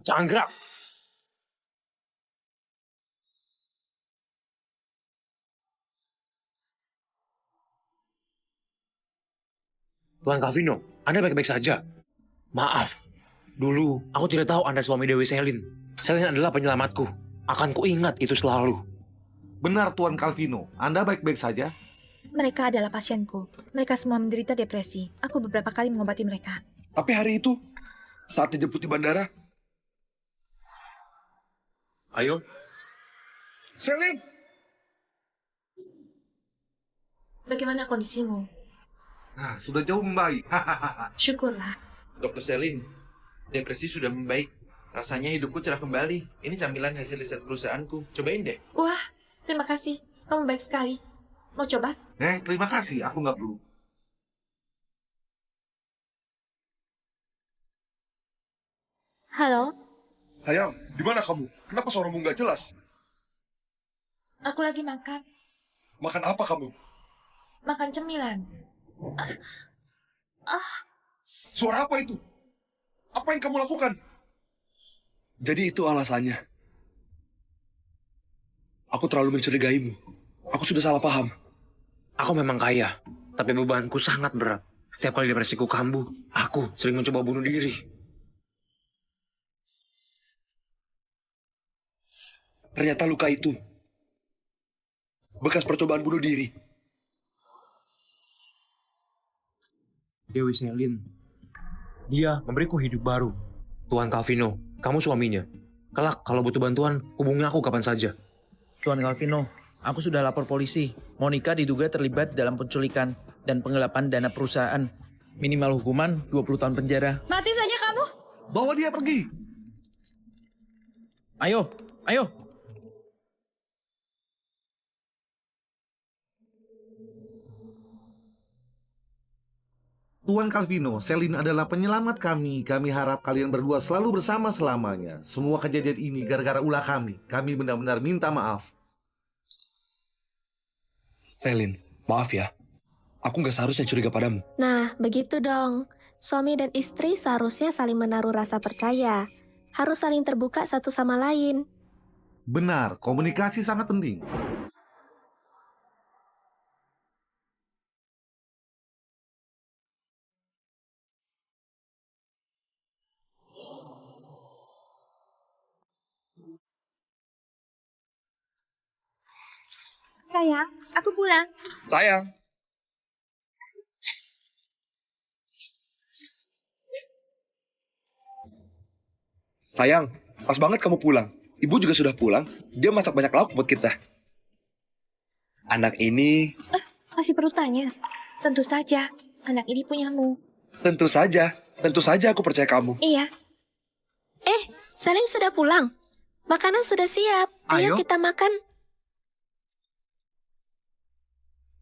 Jangan gerak. Tuan Calvino, Anda baik-baik saja. Maaf, dulu aku tidak tahu Anda suami Dewi Selin. Selin adalah penyelamatku. Akan kuingat itu selalu. Benar Tuan Calvino, Anda baik-baik saja? Mereka adalah pasienku. Mereka semua menderita depresi. Aku beberapa kali mengobati mereka. Tapi hari itu, saat dijemput di bandara, Ayo. Selin! Bagaimana kondisimu? Nah, sudah jauh membaik. Syukurlah. Dokter Selin, depresi sudah membaik. Rasanya hidupku cerah kembali. Ini camilan hasil riset perusahaanku. Cobain deh. Wah, terima kasih. Kamu baik sekali. Mau coba? Terima kasih, aku nggak perlu. Halo, Sayang, di mana kamu? Kenapa suaramu nggak jelas? aku lagi makan. Makan apa kamu? Makan cemilan. Suara apa itu? Apa yang kamu lakukan? Jadi itu alasannya. Aku terlalu mencurigaimu. Aku sudah salah paham. Aku memang kaya, tapi bebanku sangat berat. Setiap kali depresiku kambuh, aku sering mencoba bunuh diri. Ternyata luka itu bekas percobaan bunuh diri. Dewi Selin, dia memberiku hidup baru. Tuan Calvino, kamu suaminya. Kelak, kalau butuh bantuan, hubungi aku kapan saja. Tuan Calvino, aku sudah lapor polisi. Monica diduga terlibat dalam penculikan dan penggelapan dana perusahaan. Minimal hukuman 20 tahun penjara. Mati saja kamu. Bawa dia pergi. Ayo, ayo. Tuan Calvino, Selin adalah penyelamat kami. Kami harap kalian berdua selalu bersama selamanya. Semua kejadian ini gara-gara ulah kami. Kami benar-benar minta maaf. Selin, maaf ya. Aku nggak seharusnya curiga padamu. Nah, begitu dong. Suami dan istri seharusnya saling menaruh rasa percaya. Harus saling terbuka satu sama lain. Benar, komunikasi sangat penting. Sayang, aku pulang. Sayang. Sayang, pas banget kamu pulang. Ibu juga sudah pulang. Dia masak banyak lauk buat kita. Anak ini... Masih perlu tanya? Tentu saja, anak ini punyamu. Tentu saja aku percaya kamu. Iya. Selin sudah pulang. Makanan sudah siap. Ayo kita makan.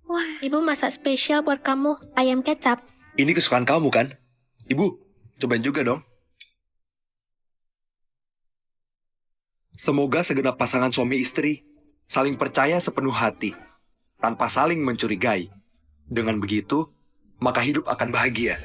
Wah, ibu masak spesial buat kamu, ayam kecap. Ini kesukaan kamu kan? Ibu, cobain juga dong. Semoga segenap pasangan suami istri saling percaya sepenuh hati, tanpa saling mencurigai. Dengan begitu, maka hidup akan bahagia.